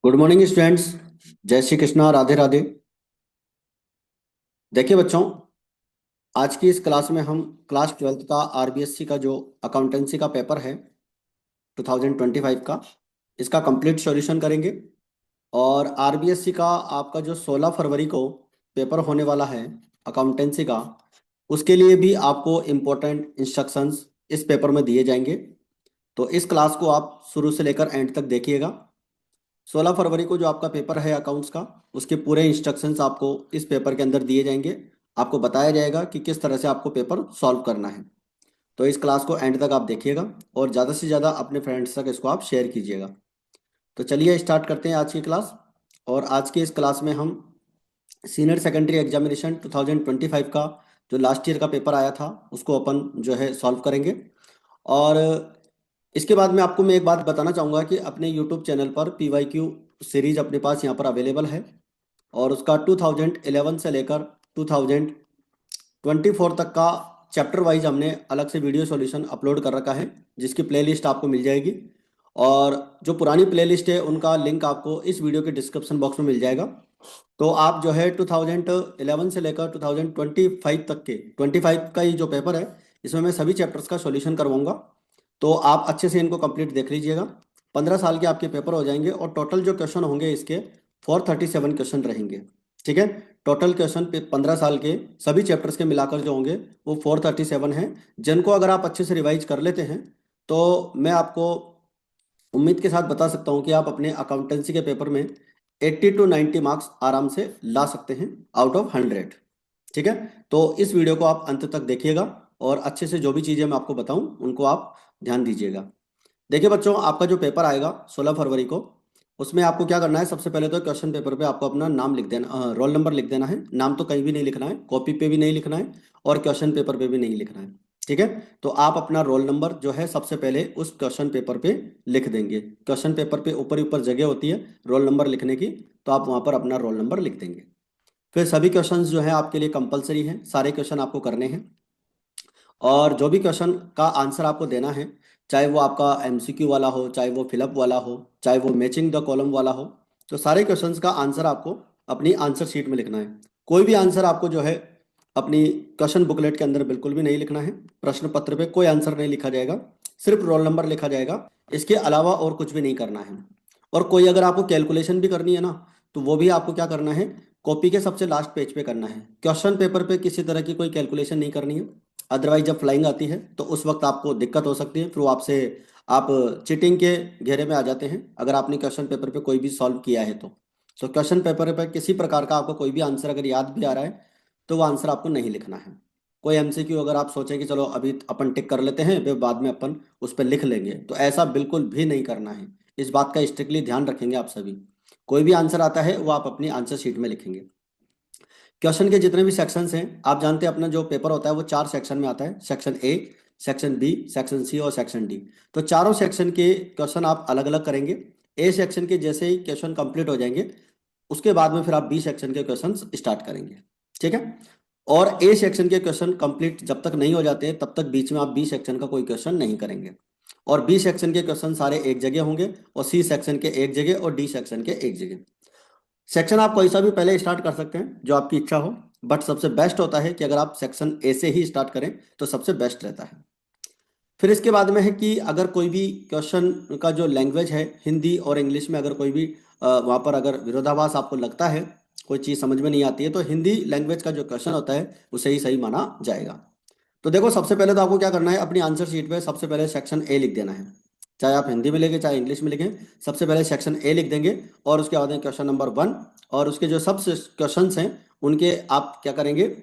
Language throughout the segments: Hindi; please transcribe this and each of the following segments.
Good morning students. जय श्री कृष्णा, राधे राधे। देखिए बच्चों, आज की इस क्लास में हम क्लास 12th का आरबीएससी का जो अकाउंटेंसी का पेपर है 2025 का, इसका कंप्लीट सॉल्यूशन करेंगे। और आरबीएससी का आपका जो 16 फरवरी को पेपर होने वाला है अकाउंटेंसी का, उसके लिए भी आपको इम्पोर्टेंट इंस्ट्रक्शंस इस पेपर में दिए जाएंगे। तो इस क्लास को आप शुरू से लेकर एंड तक देखिएगा। 16 फरवरी को जो आपका पेपर है अकाउंट्स का, उसके पूरे इंस्ट्रक्शंस आपको इस पेपर के अंदर दिए जाएंगे। आपको बताया जाएगा कि किस तरह से आपको पेपर सॉल्व करना है। तो इस क्लास को एंड तक आप देखिएगा और ज़्यादा से ज़्यादा अपने फ्रेंड्स तक इसको आप शेयर कीजिएगा। तो चलिए स्टार्ट करते हैं आज की क्लास। और आज की इस क्लास में हम सीनियर सेकेंडरी एग्जामिनेशन 2025 का जो लास्ट ईयर का पेपर आया था उसको अपन जो है सॉल्व करेंगे। और इसके बाद में आपको मैं एक बात बताना चाहूँगा कि अपने यूट्यूब चैनल पर पीवाईक्यू सीरीज अपने पास यहाँ पर अवेलेबल है। और उसका 2011 से लेकर 2024 तक का चैप्टर वाइज हमने अलग से वीडियो सॉल्यूशन अपलोड कर रखा है, जिसकी प्लेलिस्ट आपको मिल जाएगी। और जो पुरानी प्लेलिस्ट है उनका लिंक आपको इस वीडियो के डिस्क्रिप्शन बॉक्स में मिल जाएगा। तो आप जो है 2011 से लेकर 2025 तक के 25 का ही जो पेपर है, इसमें मैं सभी चैप्टर्स का सॉल्यूशन करवाऊंगा। तो आप अच्छे से इनको कंप्लीट देख लीजिएगा। 15 साल के आपके पेपर हो जाएंगे और टोटल जो क्वेश्चन होंगे इसके 437 क्वेश्चन रहेंगे। ठीक है। टोटल क्वेश्चन पे 15 साल के सभी चैप्टर्स के मिलाकर जो होंगे वो 437 हैं, जिनको अगर आप अच्छे से रिवाइज कर लेते हैं तो मैं आपको उम्मीद के साथ बता सकता हूं कि आप अपने अकाउंटेंसी के पेपर में 80 to 90 मार्क्स आराम से ला सकते हैं आउट ऑफ 100। ठीक है। तो इस वीडियो को आप अंत तक देखिएगा और अच्छे से जो भी चीज़ें मैं आपको बताऊं उनको आप ध्यान दीजिएगा। देखिए बच्चों, आपका जो पेपर आएगा 16 फरवरी को, उसमें आपको क्या करना है, सबसे पहले तो क्वेश्चन पेपर पे आपको अपना नाम लिख देना, रोल नंबर लिख देना है। नाम तो कहीं भी नहीं लिखना है, कॉपी पे भी नहीं लिखना है और क्वेश्चन पेपर पे भी नहीं लिखना है। ठीक है। तो आप अपना रोल नंबर जो है सबसे पहले उस क्वेश्चन पेपर पे लिख देंगे। क्वेश्चन पेपर पे ऊपर ही ऊपर जगह होती है रोल नंबर लिखने की, तो आप वहाँ पर अपना रोल नंबर लिख देंगे। फिर सभी क्वेश्चंस जो है आपके लिए कंपलसरी हैं, सारे क्वेश्चन आपको करने हैं। और जो भी क्वेश्चन का आंसर आपको देना है, चाहे वो आपका एमसीक्यू वाला हो, चाहे वो फिलअप वाला हो, चाहे वो मैचिंग द कॉलम वाला हो, तो सारे क्वेश्चंस का आंसर आपको अपनी आंसर शीट में लिखना है। कोई भी आंसर आपको जो है अपनी क्वेश्चन बुकलेट के अंदर बिल्कुल भी नहीं लिखना है। प्रश्न पत्र पे कोई आंसर नहीं लिखा जाएगा, सिर्फ रोल नंबर लिखा जाएगा। इसके अलावा और कुछ भी नहीं करना है। और कोई अगर आपको कैलकुलेशन भी करनी है ना, तो वो भी आपको क्या करना है, कॉपी के सबसे लास्ट पेज पे करना है। क्वेश्चन पेपर पे किसी तरह की कोई कैलकुलेशन नहीं करनी है। अदरवाइज जब फ्लाइंग आती है तो उस वक्त आपको दिक्कत हो सकती है, फिर वो आपसे आप चीटिंग के घेरे में आ जाते हैं अगर आपने क्वेश्चन पेपर पे कोई भी सॉल्व किया है तो क्वेश्चन पेपर पे किसी प्रकार का आपको कोई भी आंसर अगर याद भी आ रहा है तो वो आंसर आपको नहीं लिखना है। कोई एमसीक्यू अगर आप सोचें कि चलो अभी अपन टिक कर लेते हैं फिर बाद में अपन उस पर लिख लेंगे, तो ऐसा बिल्कुल भी नहीं करना है। इस बात का स्ट्रिक्टली ध्यान रखेंगे आप सभी। कोई भी आंसर आता है वो आप अपनी आंसर शीट में लिखेंगे। क्वेश्चन के जितने भी सेक्शंस हैं, आप जानते हैं अपना जो पेपर होता है वो 4 सेक्शन में आता है, section A, section B, section C और सेक्शन डी। तो चारों सेक्शन के क्वेश्चन आप अलग अलग करेंगे। ए सेक्शन के जैसे ही क्वेश्चन कंप्लीट हो जाएंगे उसके बाद में फिर आप बी सेक्शन के क्वेश्चन स्टार्ट करेंगे। ठीक है। और ए सेक्शन के क्वेश्चन कंप्लीट जब तक नहीं हो जाते तब तक बीच में आप बी सेक्शन का कोई क्वेश्चन नहीं करेंगे। और बी सेक्शन के क्वेश्चन सारे एक जगह होंगे और सी सेक्शन के एक जगह और डी सेक्शन के एक जगह। सेक्शन आप कोई सा भी पहले स्टार्ट कर सकते हैं जो आपकी इच्छा हो, बट सबसे बेस्ट होता है कि अगर आप सेक्शन ए से ही स्टार्ट करें तो सबसे बेस्ट रहता है। फिर इसके बाद में है कि अगर कोई भी क्वेश्चन का जो लैंग्वेज है हिंदी और इंग्लिश में अगर कोई भी वहाँ पर अगर विरोधाभास आपको लगता है, कोई चीज़ समझ में नहीं आती है, तो हिंदी लैंग्वेज का जो क्वेश्चन होता है उसे ही सही माना जाएगा। तो देखो, सबसे पहले तो आपको क्या करना है, अपनी आंसर शीट पे सबसे पहले सेक्शन ए लिख देना है। चाहे आप हिंदी में लिखें चाहे इंग्लिश में लिखें, सबसे पहले सेक्शन ए लिख देंगे और उसके बाद में क्वेश्चन नंबर 1 और उसके जो सब क्वेश्चंस हैं उनके आप क्या करेंगे,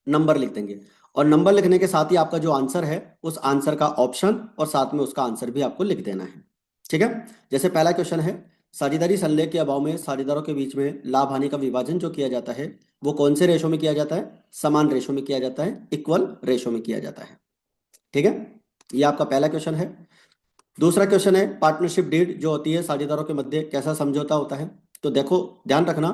नंबर लिख देंगे। और नंबर लिखने के साथ ही आपका जो आंसर है उस आंसर का ऑप्शन और साथ में उसका आंसर भी आपको लिख देना है। ठीक है। जैसे पहला क्वेश्चन है, साझेदारी संलेख के अभाव में साझेदारों के बीच में लाभ हानि का विभाजन जो किया जाता है वो कौन से रेशो में किया जाता है, समान रेशो में किया जाता है, इक्वल रेशो में किया जाता है। ठीक है। ये आपका पहला क्वेश्चन है। दूसरा क्वेश्चन है, पार्टनरशिप डीड जो होती है साझेदारों के मध्य कैसा समझौता होता है। तो देखो, ध्यान रखना,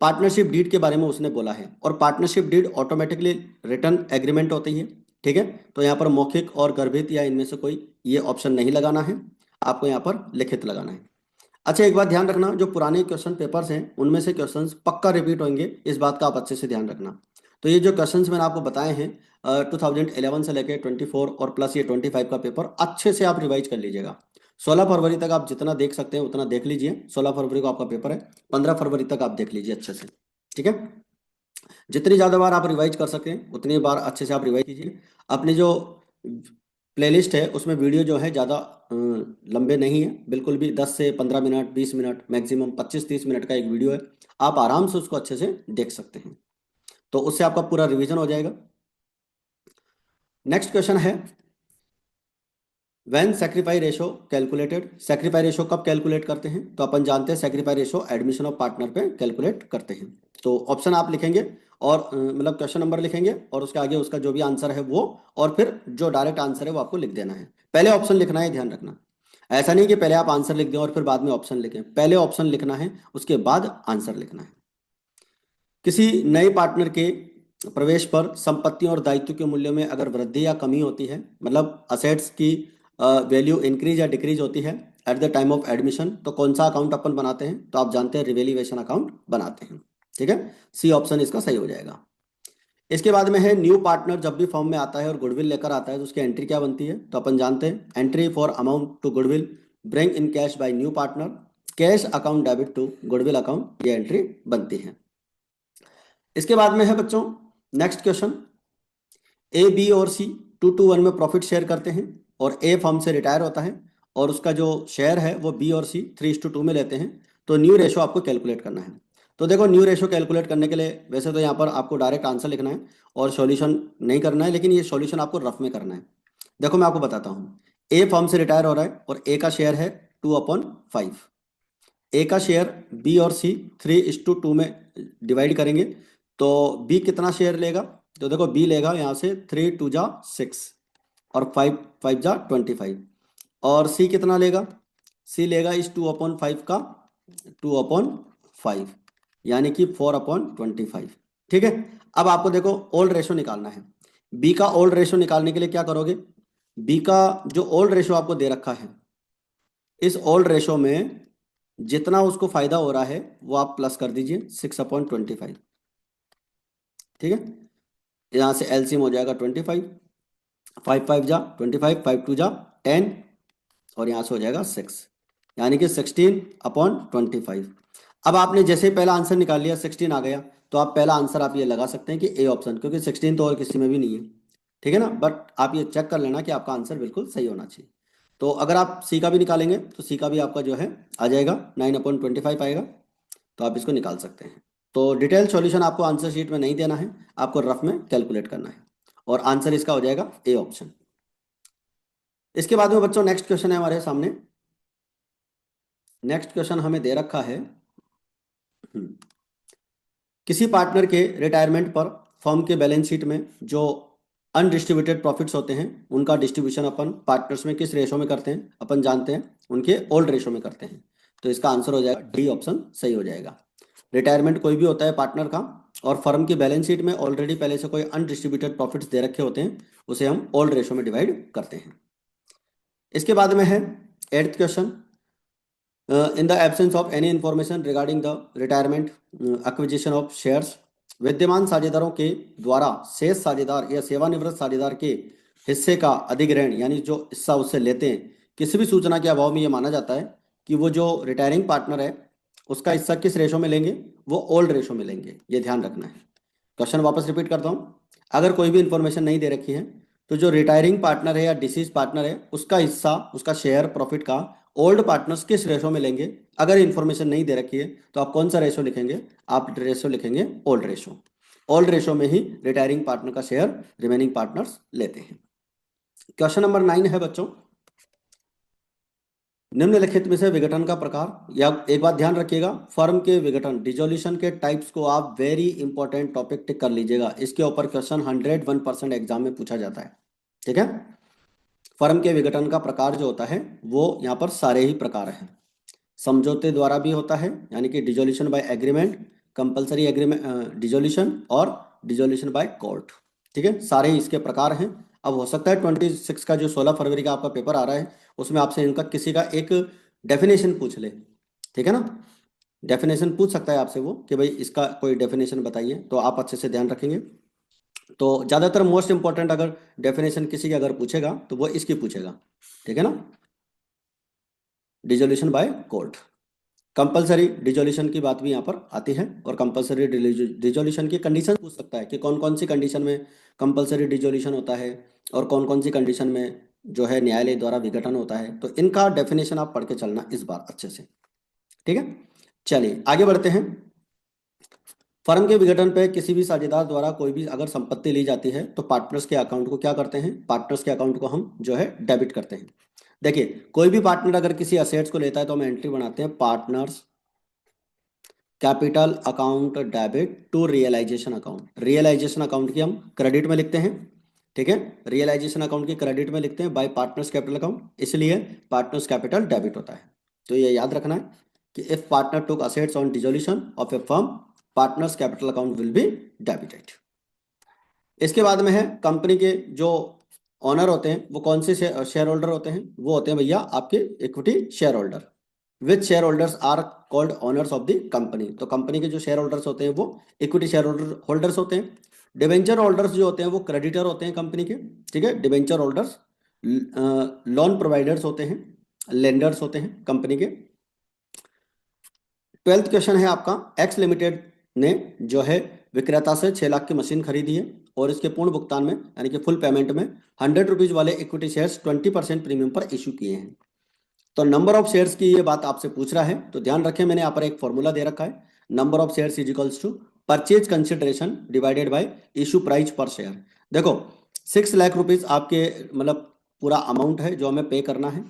पार्टनरशिप डीड के बारे में उसने बोला है और partnership deed automatically return agreement होती है। ठीक है। तो यहाँ पर मौखिक और गर्भित या इनमें से कोई ये ऑप्शन नहीं लगाना है, आपको यहाँ पर लिखित लगाना है। अच्छा, एक बात ध्यान रखना, जो पुराने क्वेश्चन पेपर्स हैं उनमें से क्वेश्चंस पक्का रिपीट होंगे, इस बात का आप अच्छे से ध्यान रखना। तो ये जो क्वेश्चंस मैंने आपको बताए हैं 2011 से लेके 24 और प्लस ये 25 का पेपर अच्छे से आप रिवाइज कर लीजिएगा। 16 फरवरी तक आप जितना देख सकते हैं उतना देख लीजिए। 16 फरवरी को आपका पेपर है, 15 फरवरी तक आप देख लीजिए अच्छे से। ठीक है, जितनी ज़्यादा बार आप रिवाइज कर सकें उतनी बार अच्छे से आप रिवाइज कीजिए। अपनी जो प्लेलिस्ट है उसमें वीडियो जो है ज़्यादा लंबे नहीं है, बिल्कुल भी 10 से 15 मिनट, 20 मिनट, मैक्सिमम 25-30 मिनट का एक वीडियो है। आप आराम से उसको अच्छे से देख सकते हैं, तो उससे आपका पूरा रिवीजन हो जाएगा। नेक्स्ट क्वेश्चन है, when sacrifice ratio calculated. Sacrifice ratio कब कैलकुलेट करते हैं? तो अपन जानते हैं sacrifice ratio admission of partner पे कैलकुलेट करते हैं। तो ऑप्शन आप लिखेंगे और मतलब क्वेश्चन नंबर लिखेंगे और उसके आगे उसका जो भी आंसर है वो, और फिर जो डायरेक्ट आंसर है वो आपको लिख देना है। पहले ऑप्शन लिखना है, ध्यान रखना। ऐसा नहीं कि पहले आप आंसर लिख दें और फिर बाद में ऑप्शन लिखें, पहले ऑप्शन लिखना है उसके बाद आंसर लिखना है। किसी नए पार्टनर के प्रवेश पर संपत्तियों और दायित्व के मूल्यों में अगर वृद्धि या कमी होती है, मतलब असेट्स की वैल्यू इंक्रीज या डिक्रीज होती है at the time of admission, तो कौन सा अकाउंट अपन बनाते हैं? तो आप जानते हैं रिवेल्यूएशन अकाउंट बनाते हैं। ठीक है, सी ऑप्शन इसका सही हो जाएगा। इसके बाद में है, न्यू पार्टनर जब भी फॉर्म में आता है और गुडविल लेकर आता है तो उसकी एंट्री क्या बनती है? तो अपन जानते हैं, entry for amount to goodwill bring in cash by new partner, cash account debit to goodwill account, ये एंट्री बनती है। इसके बाद में है बच्चों नेक्स्ट क्वेश्चन, ए, बी और सी 2-1 में प्रॉफिट शेयर करते हैं और ए फर्म से रिटायर होता है और उसका जो शेयर है वो बी और सी 3:2 में लेते हैं। तो न्यू रेशो आपको कैलकुलेट करना है। तो देखो, न्यू रेशो कैलकुलेट करने के लिए वैसे तो यहाँ पर आपको डायरेक्ट आंसर लिखना है और सॉल्यूशन नहीं करना है, लेकिन ये सॉल्यूशन आपको रफ में करना है। देखो मैं आपको बताता हूँ, ए फर्म से रिटायर हो रहा है और ए का शेयर है 2/5। ए का शेयर बी और सी 3:2 में डिवाइड करेंगे तो बी कितना शेयर लेगा? तो देखो बी लेगा यहाँ से 3 2 जा 6 और 5 5 जा 25, और सी कितना लेगा? सी लेगा इस 2/5 का 2/5, यानी कि 4/25। ठीक है, अब आपको देखो ओल्ड रेशो निकालना है। बी का ओल्ड रेशो निकालने के लिए क्या करोगे? बी का जो ओल्ड रेशो आपको दे रखा है, इस ओल्ड रेशो में जितना उसको फायदा हो रहा है वो आप प्लस कर दीजिए 6/25। ठीक है, यहाँ से एलसीएम हो जाएगा 25, 5 5 जा 25, 5 2 जा 10, और यहाँ से हो जाएगा 6, यानी कि 16/25। अब आपने जैसे ही पहला आंसर निकाल लिया 16 आ गया, तो आप पहला आंसर आप ये लगा सकते हैं कि ए ऑप्शन, क्योंकि 16 तो और किसी में भी नहीं है। ठीक है ना, बट आप ये चेक कर लेना कि आपका आंसर बिल्कुल सही होना चाहिए। तो अगर आप सी का भी निकालेंगे तो सी का भी आपका जो है आ जाएगा 9/25 आएगा, तो आप इसको निकाल सकते हैं। तो डिटेल सॉल्यूशन आपको आंसर शीट में नहीं देना है, आपको रफ में कैलकुलेट करना है, और आंसर इसका हो जाएगा ए ऑप्शन। इसके बाद में बच्चों नेक्स्ट क्वेश्चन है हमारे सामने। नेक्स्ट क्वेश्चन हमें दे रखा है, हम्म, किसी पार्टनर के रिटायरमेंट पर फर्म के बैलेंस शीट में जो अनडिस्ट्रीब्यूटेड प्रॉफिट्स होते हैं उनका डिस्ट्रीब्यूशन अपन पार्टनर्स में किस रेशो में करते हैं? अपन जानते हैं उनके ओल्ड रेशो में करते हैं। तो इसका आंसर हो जाएगा डी ऑप्शन सही हो जाएगा। रिटायरमेंट कोई भी होता है पार्टनर का और फर्म की बैलेंस शीट में ऑलरेडी पहले से कोई अनडिस्ट्रीब्यूटेड प्रॉफिट्स दे रखे होते हैं, उसे हम ओल्ड रेशो में डिवाइड करते हैं। इसके बाद में है eighth question, in the absence of any information regarding the retirement acquisition of shares, विद्यमान साझेदारों के द्वारा शेष साझेदार या सेवानिवृत्त साझेदार के हिस्से का अधिग्रहण, यानी जो हिस्सा उससे लेते हैं, किसी भी सूचना के अभाव में यह माना जाता है कि वो जो रिटायरिंग पार्टनर है उसका हिस्सा किस रेशो में लेंगे? वो ओल्ड रेशो में लेंगे, ये ध्यान रखना है। क्वेश्चन वापस रिपीट करता हूँ, अगर कोई भी इंफॉर्मेशन नहीं दे रखी है तो जो रिटायरिंग पार्टनर है या डिसीज पार्टनर है उसका हिस्सा, उसका शेयर प्रॉफिट का ओल्ड पार्टनर्स किस रेशो में लेंगे? अगर इंफॉर्मेशन नहीं दे रखी है तो आप कौन सा रेशो लिखेंगे? आप रेशो लिखेंगे ओल्ड रेशो। ओल्ड रेशो में ही रिटायरिंग पार्टनर का शेयर रिमेनिंग पार्टनर्स लेते हैं। क्वेश्चन नंबर 9 है बच्चों, निम्नलिखित में से विघटन का प्रकार, या एक बात ध्यान रखिएगा, फर्म के विघटन डिसोल्यूशन के टाइप्स को आप वेरी इंपॉर्टेंट टॉपिक टिक कर लीजिएगा, इसके ऊपर क्वेश्चन 101% एग्जाम में पूछा जाता है। ठीक है, फर्म के विघटन का प्रकार जो होता है वो यहाँ पर सारे ही प्रकार हैं। समझौते द्वारा भी होता है, यानी कि dissolution by agreement, compulsory agreement dissolution, और डिसोल्यूशन बाय कोर्ट। ठीक है, सारे ही इसके प्रकार हैं। अब हो सकता है 26 का जो 16 फरवरी का आपका पेपर आ रहा है उसमें आपसे इनका किसी का एक डेफिनेशन पूछ ले, ठीक है ना। डेफिनेशन पूछ सकता है आपसे वो कि भाई इसका कोई डेफिनेशन बताइए, तो आप अच्छे से ध्यान रखेंगे। तो ज्यादातर मोस्ट इंपॉर्टेंट अगर डेफिनेशन किसी की अगर पूछेगा तो वो इसकी पूछेगा, ठीक है ना। Dissolution by court, compulsory dissolution की बात भी यहाँ पर आती है, और कंपलसरी डिसोल्यूशन की कंडीशन पूछ सकता है कि कौन कौन सी कंडीशन में कंपलसरी डिसोल्यूशन होता है, और कौन कौन सी कंडीशन में जो है न्यायालय द्वारा विघटन होता है। तो इनका डेफिनेशन आप पढ़ के चलना इस बार अच्छे से, ठीक है। चलिए आगे बढ़ते हैं। फर्म के विघटन पे किसी भी साझेदार द्वारा कोई भी अगर संपत्ति ली जाती है तो पार्टनर्स के अकाउंट को क्या करते हैं, पार्टनर्स के अकाउंट को हम जो है डेबिट करते हैं। देखिए कोई भी पार्टनर अगर किसी असेट्स को लेता है तो हम एंट्री बनाते हैं partners capital account debit to realisation account. Realisation account की हम क्रेडिट में लिखते हैं, ठीक है। रियलाइजेशन अकाउंट की क्रेडिट में लिखते हैं बाय पार्टनर्स कैपिटल अकाउंट, इसलिए पार्टनर्स कैपिटल डेबिट होता है। तो ये याद रखना है कि if partner took assets on dissolution of a firm, partners capital account will be debited. इसके बाद में है कंपनी के जो ऑनर होते हैं वो कौन से शेयर होल्डर होते हैं, वो होते हैं भैया आपके equity share holder. Which share holders are called owners of the company, तो कंपनी के जो शेयर होल्डर्स होते हैं वो इक्विटी शेयर होल्डर्स होते हैं। डिबेंचर होल्डर्स जो होते हैं वो क्रेडिटर होते हैं कंपनी के, ठीक है। डिबेंचर होल्डर्स लोन प्रोवाइडर्स होते हैं, लेंडर्स होते हैं कंपनी के। 12th क्वेश्चन है आपका, एक्स लिमिटेड ने जो है विक्रेता से 6 लाख की मशीन खरीदी है और इसके पूर्ण भुगतान में यानी कि फुल पेमेंट में 100 रुपीज वाले इक्विटी शेयर्स 20% प्रीमियम पर इशू किए हैं। तो नंबर ऑफ शेयर्स की ये बात आपसे पूछ रहा है, तो ध्यान रखें मैंने यहाँ पर एक फॉर्मूला दे रखा है, number of shares is equals to purchase consideration divided by issue price per share. देखो 6 लाख रुपीज आपके मतलब पूरा अमाउंट है जो हमें पे करना है,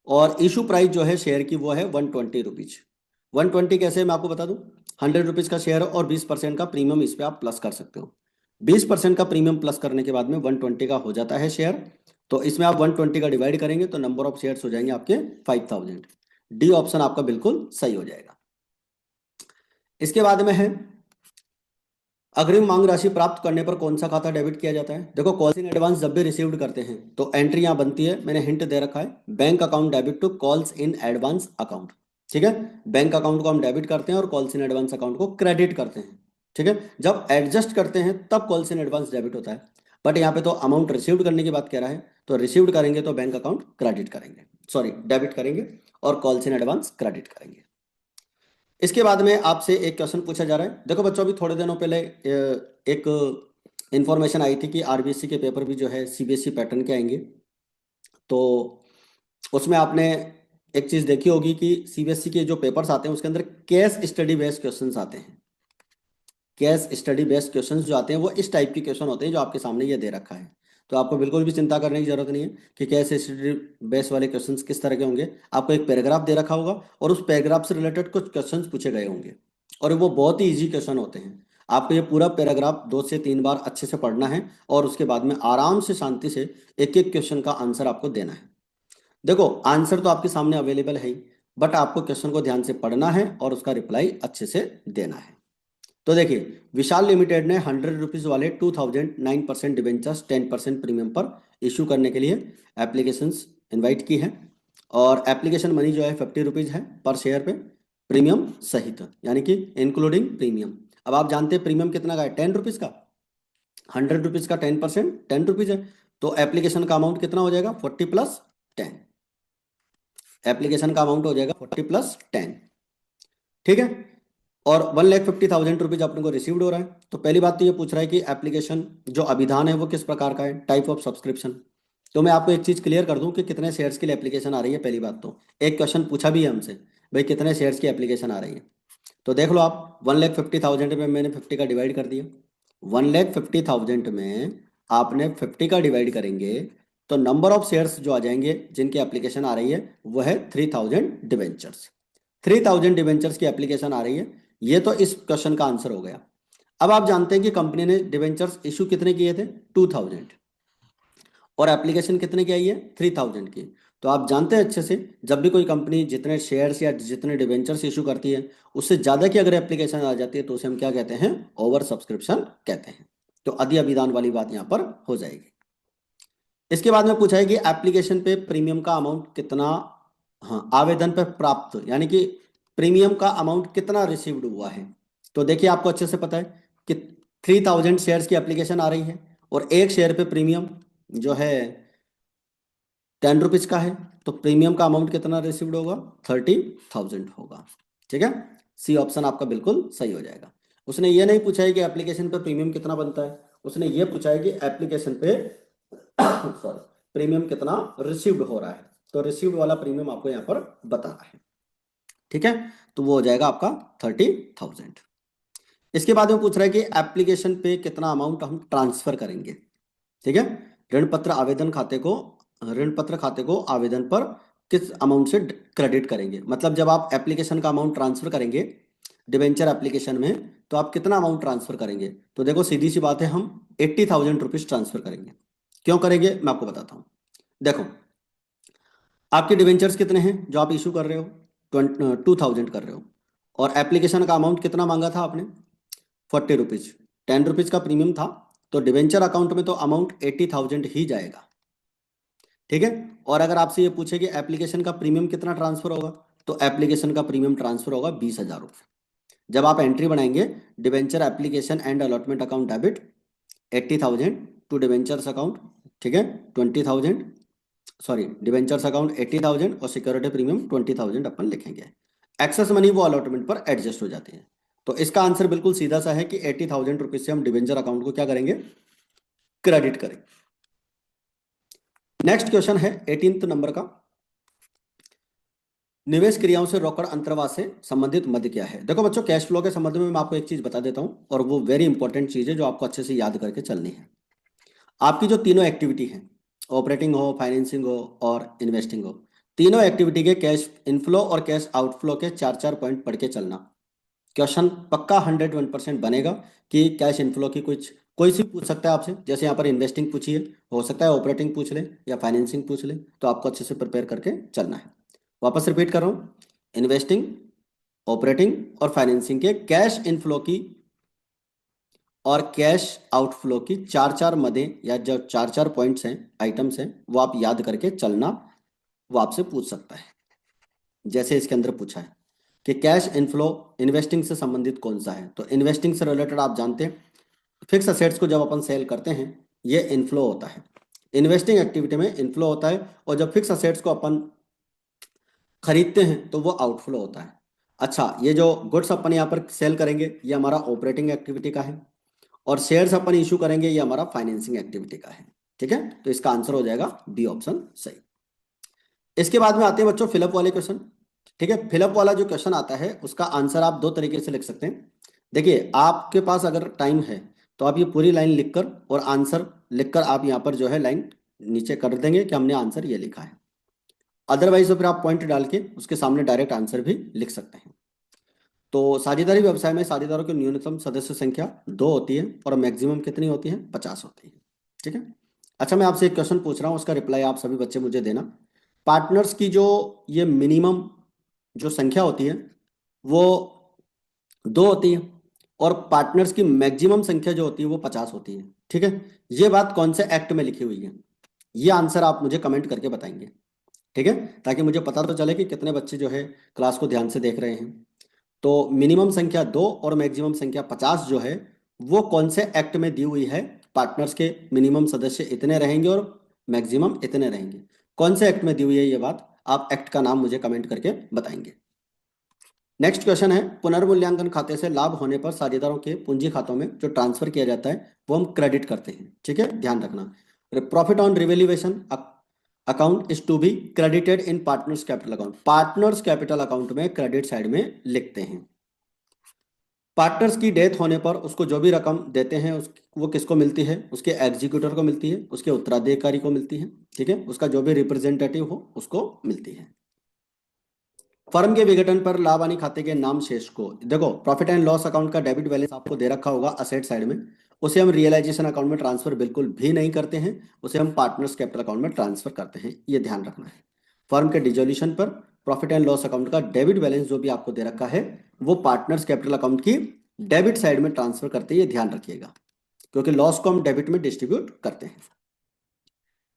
और इशू प्राइस जो है शेयर की वो है 120 रुपीज। 120 कैसे मैं आपको बता दूं, 100 रुपीज का शेयर और 20% का प्रीमियम इस पे आप प्लस कर सकते हो। 20% का प्रीमियम प्लस करने के बाद में 120 का हो जाता है शेयर, तो इसमें आप 120 का डिवाइड करेंगे तो नंबर ऑफ शेयर्स हो जाएंगे आपके 5000। डी ऑप्शन आपका बिल्कुल सही हो जाएगा। इसके बाद में है अग्रिम मांग राशि प्राप्त करने पर कौन सा खाता डेबिट किया जाता है। देखो कॉल्स इन एडवांस जब भी रिसीव्ड करते हैं तो एंट्री यहाँ बनती है, मैंने हिंट दे रखा है, bank account debit to calls in advance account, ठीक है। बैंक अकाउंट को हम डेबिट करते हैं और कॉल्स इन एडवांस अकाउंट को क्रेडिट करते हैं, ठीक है। जब एडजस्ट करते हैं तब कॉल्स इन एडवांस डेबिट होता है, बट यहाँ पे तो अमाउंट रिसीव्ड करने की बात कह रहा है, तो रिसीव्ड करेंगे तो बैंक अकाउंट क्रेडिट करेंगे, सॉरी डेबिट करेंगे, और कॉल्स इन एडवांस क्रेडिट करेंगे। इसके बाद में आपसे एक क्वेश्चन पूछा जा रहा है। देखो बच्चों अभी थोड़े दिनों पहले एक इंफॉर्मेशन आई थी कि आरबीएससी के पेपर भी जो है सीबीएसई पैटर्न के आएंगे, तो उसमें आपने एक चीज देखी होगी कि सीबीएसई के जो पेपर्स आते हैं उसके अंदर केस स्टडी बेस्ड क्वेश्चंस आते हैं। केस स्टडी बेस्ड क्वेश्चंस जो आते हैं वो इस टाइप के क्वेश्चन होते हैं जो आपके सामने ये दे रखा है। तो आपको बिल्कुल भी चिंता करने की जरूरत नहीं है कि केस स्टडी बेस्ड वाले क्वेश्चंस किस तरह के होंगे। आपको एक पैराग्राफ दे रखा होगा और उस पैराग्राफ से रिलेटेड कुछ क्वेश्चंस पूछे गए होंगे, और वो बहुत ही इजी क्वेश्चन होते हैं। आपको ये पूरा पैराग्राफ 2 से 3 बार अच्छे से पढ़ना है, और उसके बाद में आराम से शांति से एक एक क्वेश्चन का आंसर आपको देना है। देखो आंसर तो आपके सामने अवेलेबल है ही, बट आपको क्वेश्चन को ध्यान से पढ़ना है और उसका रिप्लाई अच्छे से देना है। तो देखिए विशाल लिमिटेड ने 100 रुपीज वाले 2009% डिवेंचर्स 10% प्रीमियम पर इशू करने के लिए एप्लीकेशंस इनवाइट की है, और एप्लीकेशन मनी जो है 50 रुपीज है पर शेयर पे, प्रीमियम सहित यानी कि इंक्लूडिंग प्रीमियम। अब आप जानते हैं प्रीमियम कितना का है, 10 रुपीज का। 100 रुपीज का 10% 10 रुपीज है, तो एप्लीकेशन का अमाउंट कितना हो जाएगा 40+10। एप्लीकेशन का अमाउंट हो जाएगा 40+10, ठीक है। और 1,50,000 रुपीज अपने को रिसीव्ड हो रहा है। तो पहली बात तो ये पूछ रहा है कि एप्लीकेशन जो अभिधान है वो किस प्रकार का है, टाइप ऑफ सब्सक्रिप्शन। तो मैं आपको एक चीज क्लियर कर दूं कि कितने शेयर्स के लिए एप्लीकेशन आ रही है। पहली बात तो एक क्वेश्चन पूछा भी है हमसे, भाई कितने शेयर्स की एप्लीकेशन आ रही है। तो देख लो आप 1,50,000 में मैंने 50 का डिवाइड कर दिया। 1,50,000 में आपने 50 का डिवाइड करेंगे तो नंबर ऑफ शेयर्स जो आ जाएंगे जिनकी एप्लीकेशन आ रही है वो है 3,000 डिवेंचर्स। 3,000 डिवेंचर्स की एप्लीकेशन आ रही है, ये तो इस क्वेश्चन का आंसर हो गया। अब आप जानते हैं कि कंपनी ने डिवेंचर्स इशू कितने किए थे 2,000, और एप्लीकेशन कितने की आई है 3,000 की। तो आप जानते हैं अच्छे से जब भी कोई कंपनी जितने शेयर्स या जितने डिवेंचर्स इशू करती है उससे ज्यादा की अगर एप्लीकेशन आ जाती है तो उसे हम क्या कहते हैं, ओवर सब्सक्रिप्शन कहते हैं। तो अधि अभिदान वाली बात यहां पर हो जाएगी। इसके बाद में पूछा है कि एप्लीकेशन पे प्रीमियम का अमाउंट कितना, हाँ आवेदन पर प्राप्त यानी कि प्रीमियम का अमाउंट कितना रिसीव्ड हुआ है। तो देखिए आपको अच्छे से पता है कि 3000 शेयर्स की एप्लीकेशन आ रही है और एक शेयर पे प्रीमियम जो है 10 रुपीज का है, तो प्रीमियम का अमाउंट कितना रिसीव्ड होगा, 30,000 होगा। ठीक है, सी ऑप्शन आपका बिल्कुल सही हो जाएगा। उसने ये नहीं पूछा है कि एप्लीकेशन पे प्रीमियम कितना बनता है, उसने ये पूछा है कि एप्लीकेशन पे सॉरी प्रीमियम कितना रिसीव्ड हो रहा है, तो रिसीव्ड वाला प्रीमियम आपको यहाँ पर बताना है। ठीक है, तो वो हो जाएगा आपका 30,000। इसके बाद में पूछ रहा है कि एप्लीकेशन पे कितना अमाउंट हम ट्रांसफर करेंगे। ठीक है, ऋण पत्र आवेदन खाते को ऋण पत्र खाते को आवेदन पर किस अमाउंट से क्रेडिट करेंगे, मतलब जब आप एप्लीकेशन का अमाउंट ट्रांसफर करेंगे डिबेंचर एप्लीकेशन में, तो आप कितना अमाउंट ट्रांसफर करेंगे। तो देखो सीधी सी बात है, हम 80,000 रुपीज ट्रांसफर करेंगे। क्यों करेंगे मैं आपको बताता हूँ। देखो आपके डिबेंचर्स कितने हैं जो आप इशू कर रहे हो, 2,000 कर रहे हो, और एप्लीकेशन का अमाउंट कितना मांगा था आपने, 40 रुपीज, 10 रुपीज का प्रीमियम था, तो डिबेंचर अकाउंट में तो अमाउंट 80,000 ही जाएगा। ठीक है, और अगर आपसे ये पूछे कि एप्लीकेशन का प्रीमियम कितना ट्रांसफर होगा, तो एप्लीकेशन का प्रीमियम ट्रांसफर होगा 20,000 रुपये। जब आप एंट्री बनाएंगे debenture application and allotment account debit 80,000 to debentures account, ठीक है 20,000, सॉरी डिबेंचर्स अकाउंट 80,000 और सिक्योरिटी प्रीमियम 20,000 अपन लिखेंगे। एक्सेस मनी वो अलॉटमेंट पर एडजस्ट हो जाती है। तो इसका आंसर बिल्कुल सीधा सा है कि 80,000 रुपीज से हम डिबेंचर अकाउंट को क्या करेंगे, क्रेडिट करेंगे। नेक्स्ट क्वेश्चन है 18th नंबर का, निवेश क्रियाओं से रोकड़ अंतर्वास से संबंधित मद क्या है। देखो बच्चों कैश फ्लो के संबंध में मैं आपको एक चीज बता देता हूं, और वो वेरी इंपॉर्टेंट चीज है जो आपको अच्छे से याद करके चलनी है। आपकी जो तीनों एक्टिविटी है, ऑपरेटिंग हो, फाइनेंसिंग हो और इन्वेस्टिंग हो, तीनों एक्टिविटी के कैश इनफ्लो और कैश आउटफ्लो के 4-4 पॉइंट पढ़ के चलना। क्वेश्चन पक्का 101% बनेगा कि कैश इनफ्लो की कुछ कोई सी पूछ सकता है आपसे, जैसे यहाँ पर इन्वेस्टिंग पूछिए, हो सकता है ऑपरेटिंग पूछ ले या फाइनेंसिंग पूछ ले, तो आपको अच्छे से प्रिपेयर करके चलना है। वापस रिपीट कर रहा हूँ, इन्वेस्टिंग, ऑपरेटिंग और फाइनेंसिंग के कैश इनफ्लो की और कैश आउटफ्लो की 4-4 मदें या जो 4-4 पॉइंट्स हैं, आइटम्स हैं, वो आप याद करके चलना। वो आपसे पूछ सकता है, जैसे इसके अंदर पूछा है कि कैश इनफ्लो इन्वेस्टिंग से संबंधित कौन सा है। तो इन्वेस्टिंग से रिलेटेड आप जानते हैं, फिक्स असेट्स को जब अपन सेल करते हैं ये इनफ्लो होता है, इन्वेस्टिंग एक्टिविटी में इनफ्लो होता है, और जब फिक्स असेट्स को अपन खरीदते हैं तो वो आउटफ्लो होता है। अच्छा, ये जो गुड्स अपन यहाँ पर सेल करेंगे ये हमारा ऑपरेटिंग एक्टिविटी का है, और शेयर्स अपन इशू करेंगे ये हमारा फाइनेंसिंग एक्टिविटी का है। ठीक है, तो इसका आंसर हो जाएगा बी ऑप्शन सही। इसके बाद में आते हैं बच्चों फिलअप वाले क्वेश्चन। ठीक है, फिलअप वाला जो क्वेश्चन आता है उसका आंसर आप दो तरीके से लिख सकते हैं। देखिए आपके पास अगर टाइम है तो आप ये पूरी लाइन लिखकर और आंसर लिखकर आप यहाँ पर जो है लाइन नीचे कर देंगे कि हमने आंसर ये लिखा है। अदरवाइज तो फिर आप पॉइंट डाल के उसके सामने डायरेक्ट आंसर भी लिख सकते हैं। तो साझेदारी व्यवसाय में साझेदारों की न्यूनतम सदस्य संख्या 2 होती है और मैक्सिमम कितनी होती है, 50 होती है। ठीक है, अच्छा मैं आपसे एक क्वेश्चन पूछ रहा हूँ, उसका रिप्लाई आप सभी बच्चे मुझे देना। पार्टनर्स की जो ये मिनिमम जो संख्या होती है वो 2 होती है, और पार्टनर्स की मैक्सिमम संख्या जो होती है वो 50 होती है। ठीक है, ये बात कौन से एक्ट में लिखी हुई है, ये आंसर आप मुझे कमेंट करके बताएंगे। ठीक है, ताकि मुझे पता तो चले कि कितने बच्चे जो है क्लास को ध्यान से देख रहे हैं। तो मिनिमम संख्या 2 और मैक्सिमम संख्या 50 जो है वो कौन से एक्ट में दी हुई है, पार्टनर्स के मिनिमम सदस्य इतने रहेंगे और मैक्सिमम इतने रहेंगे, कौन से एक्ट में दी हुई है ये बात, आप एक्ट का नाम मुझे कमेंट करके बताएंगे। नेक्स्ट क्वेश्चन है, पुनर्मूल्यांकन खाते से लाभ होने पर साझेदारों के पूंजी खातों में जो ट्रांसफर किया जाता है वो हम क्रेडिट करते हैं। ठीक है, ध्यान रखना, profit on revaluation account is to be credited in partners capital account, partners capital account में क्रेडिट साइड में लिखते हैं। पार्टनर्स की डेथ होने पर उसको जो भी रकम देते हैं वो किसको मिलती है, उसके एग्जीक्यूटर को मिलती है, उसके उत्तराधिकारी को मिलती है। ठीक है, उसका जो भी रिप्रेजेंटेटिव हो उसको मिलती है। फर्म के विघटन पर लाभ हानि खाते के नाम शेष को, देखो प्रॉफिट एंड लॉस अकाउंट का डेबिट बैलेंस आपको दे रखा होगा असेट साइड में, उसे हम रियलाइजेशन अकाउंट में ट्रांसफर बिल्कुल भी नहीं करते हैं, उसे हम पार्टनर्स कैपिटल अकाउंट में ट्रांसफर करते हैं, ये ध्यान रखना है। फर्म के डिसोल्यूशन पर प्रॉफिट एंड लॉस अकाउंट का डेबिट बैलेंस जो भी आपको दे रखा है वो पार्टनर्स कैपिटल अकाउंट की डेबिट साइड में ट्रांसफर करते हैं, ये ध्यान रखिएगा, क्योंकि लॉस को हम डेबिट में डिस्ट्रीब्यूट करते हैं।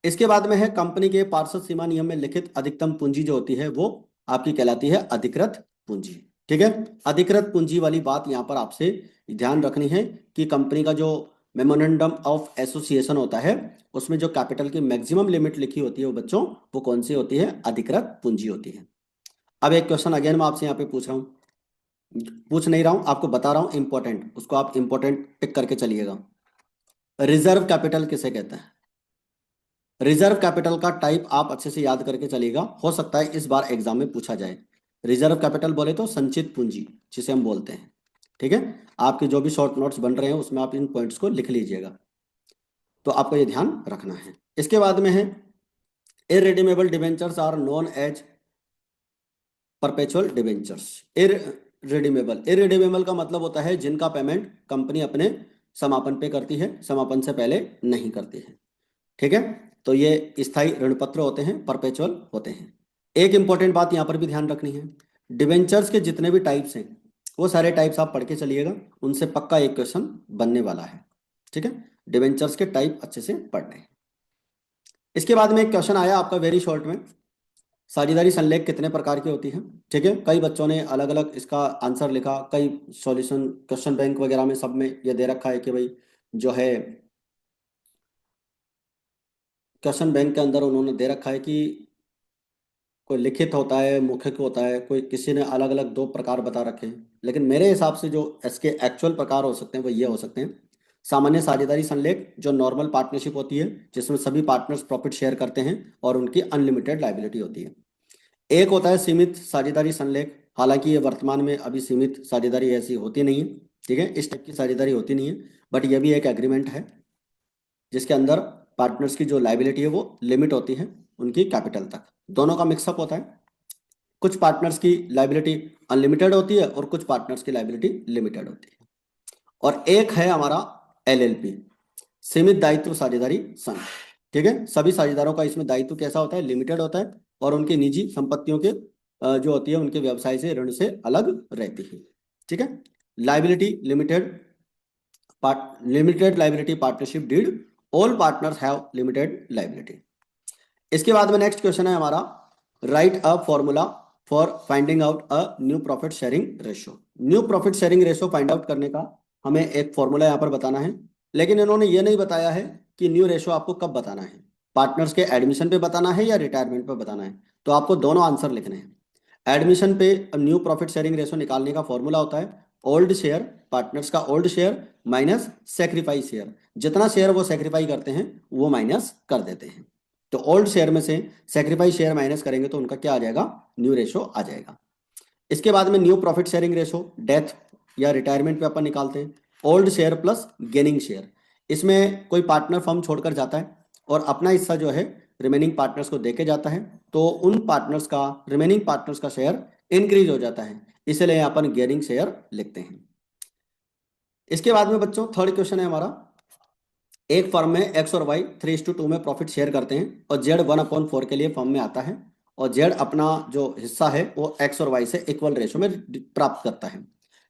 इसके बाद में है कंपनी के पार्षद सीमा नियम में लिखित अधिकतम पूंजी जो होती है वो आपकी कहलाती है अधिकृत पूंजी। ठीक है। अधिकृत पूंजी वाली बात यहाँ पर आपसे ध्यान रखनी है कि कंपनी का जो मेमोरेंडम ऑफ एसोसिएशन होता है उसमें जो कैपिटल की मैक्सिमम लिमिट लिखी होती है वो बच्चों वो कौन सी होती है, अधिकृत पूंजी होती है। अब एक क्वेश्चन अगेन मैं आपसे यहाँ पे पूछ रहा हूँ, पूछ नहीं रहा हूँ, आपको बता रहा हूँ इंपॉर्टेंट, उसको आप इंपॉर्टेंट टिक करके चलिएगा। रिजर्व कैपिटल किसे कहते हैं? रिजर्व कैपिटल का टाइप आप अच्छे से याद करके चलिएगा, हो सकता है इस बार एग्जाम में पूछा जाए। रिजर्व कैपिटल बोले तो संचित पूंजी जिसे हम बोलते हैं। ठीक है, आपके जो भी शॉर्ट नोट्स बन रहे हैं उसमें आप इन पॉइंट्स को लिख लीजिएगा, तो आपको ये ध्यान रखना है। इसके बाद में है irredeemable debentures are known as perpetual debentures. Irredeemable, irredeemable का मतलब होता है जिनका पेमेंट कंपनी अपने समापन पे करती है, समापन से पहले नहीं करती है। ठीक है, तो ये स्थायी ऋण पत्र होते हैं, परपेचुअल होते हैं। एक इंपॉर्टेंट बात यहाँ पर भी ध्यान रखनी है, डिबेंचर्स के जितने भी टाइप्स हैं वो सारे टाइप्स आप पढ़ के चलिएगा, उनसे पक्का एक क्वेश्चन बनने वाला है। ठीक है, डिबेंचर्स के टाइप अच्छे से पढ़ने हैं। इसके बाद में एक क्वेश्चन आया आपका वेरी शॉर्ट में, साझेदारी संलेख कितने प्रकार की होती है? ठीक है, कई बच्चों ने अलग अलग इसका आंसर लिखा, कई सॉल्यूशन क्वेश्चन बैंक वगैरह में सब में ये दे रखा है कि भाई जो है क्वेश्चन बैंक के अंदर उन्होंने दे रखा है कि कोई लिखित होता है, मौखिक होता है, कोई किसी ने अलग अलग दो प्रकार बता रखे हैं, लेकिन मेरे हिसाब से जो इसके एक्चुअल प्रकार हो सकते हैं वो ये हो सकते हैं। सामान्य साझेदारी संलेख जो नॉर्मल पार्टनरशिप होती है जिसमें सभी पार्टनर्स प्रॉफिट शेयर करते हैं और उनकी अनलिमिटेड लाइबिलिटी होती है। एक होता है सीमित साझेदारी संलेख, हालांकि ये वर्तमान में अभी सीमित साझेदारी ऐसी होती नहीं है। ठीक है, इस टाइप की साझेदारी होती नहीं है, बट ये भी एक एग्रीमेंट है जिसके अंदर पार्टनर्स की जो लाइबिलिटी है वो लिमिट होती है उनकी कैपिटल तक, दोनों का मिक्सअप होता है। कुछ पार्टनर्स की लाइबिलिटी अनलिमिटेड होती है और कुछ पार्टनर्स की लाइबिलिटी लिमिटेड होती है। और एक है हमारा एलएलपी, सीमित दायित्व साझेदारी संघ। ठीक है, सभी साझेदारों का इसमें दायित्व कैसा होता है, लिमिटेड होता है और उनकी निजी संपत्तियों के जो होती है उनके व्यवसाय से ऋण से अलग रहती है। ठीक है, liability limited, limited liability partnership deed, all partners have limited liability. इसके बाद में नेक्स्ट क्वेश्चन है हमारा, write a formula for finding out a new profit sharing ratio. New profit sharing ratio find out करने का हमें एक फॉर्मूला यहाँ पर बताना है, लेकिन इन्होंने ये नहीं बताया है कि न्यू रेशो आपको कब बताना है, पार्टनर्स के एडमिशन पे बताना है या रिटायरमेंट पे बताना है। तो आपको दोनों आंसर लिखने हैं। एडमिशन पे न्यू प्रॉफिट शेयरिंग रेशो निकालने का फॉर्मूला होता है ओल्ड शेयर, पार्टनर्स का old share minus sacrifice share, जितना शेयर वो सेक्रीफाई करते हैं वो माइनस कर देते हैं। तो ओल्ड शेयर में से सेक्रीफाइस शेयर माइनस करेंगे तो उनका क्या आ जाएगा, न्यू रेशो आ जाएगा। इसके बाद में new profit sharing ratio death या रिटायरमेंट पे अपन निकालते हैं old share plus gaining share. इसमें कोई पार्टनर फर्म छोड़कर जाता है और अपना हिस्सा जो है रिमेनिंग पार्टनर्स को देके जाता है, तो उन पार्टनर्स का, रिमेनिंग पार्टनर्स का शेयर इंक्रीज हो जाता है, इसलिए अपन गेनिंग शेयर लिखते हैं। इसके बाद में बच्चों थर्ड क्वेश्चन है हमारा, एक फर्म में एक्स और वाई 3:2 में प्रॉफिट शेयर करते हैं और जेड 1/4 के लिए फर्म में आता है और जेड अपना जो हिस्सा है वो एक्स और वाई से इक्वल रेशो में प्राप्त करता है।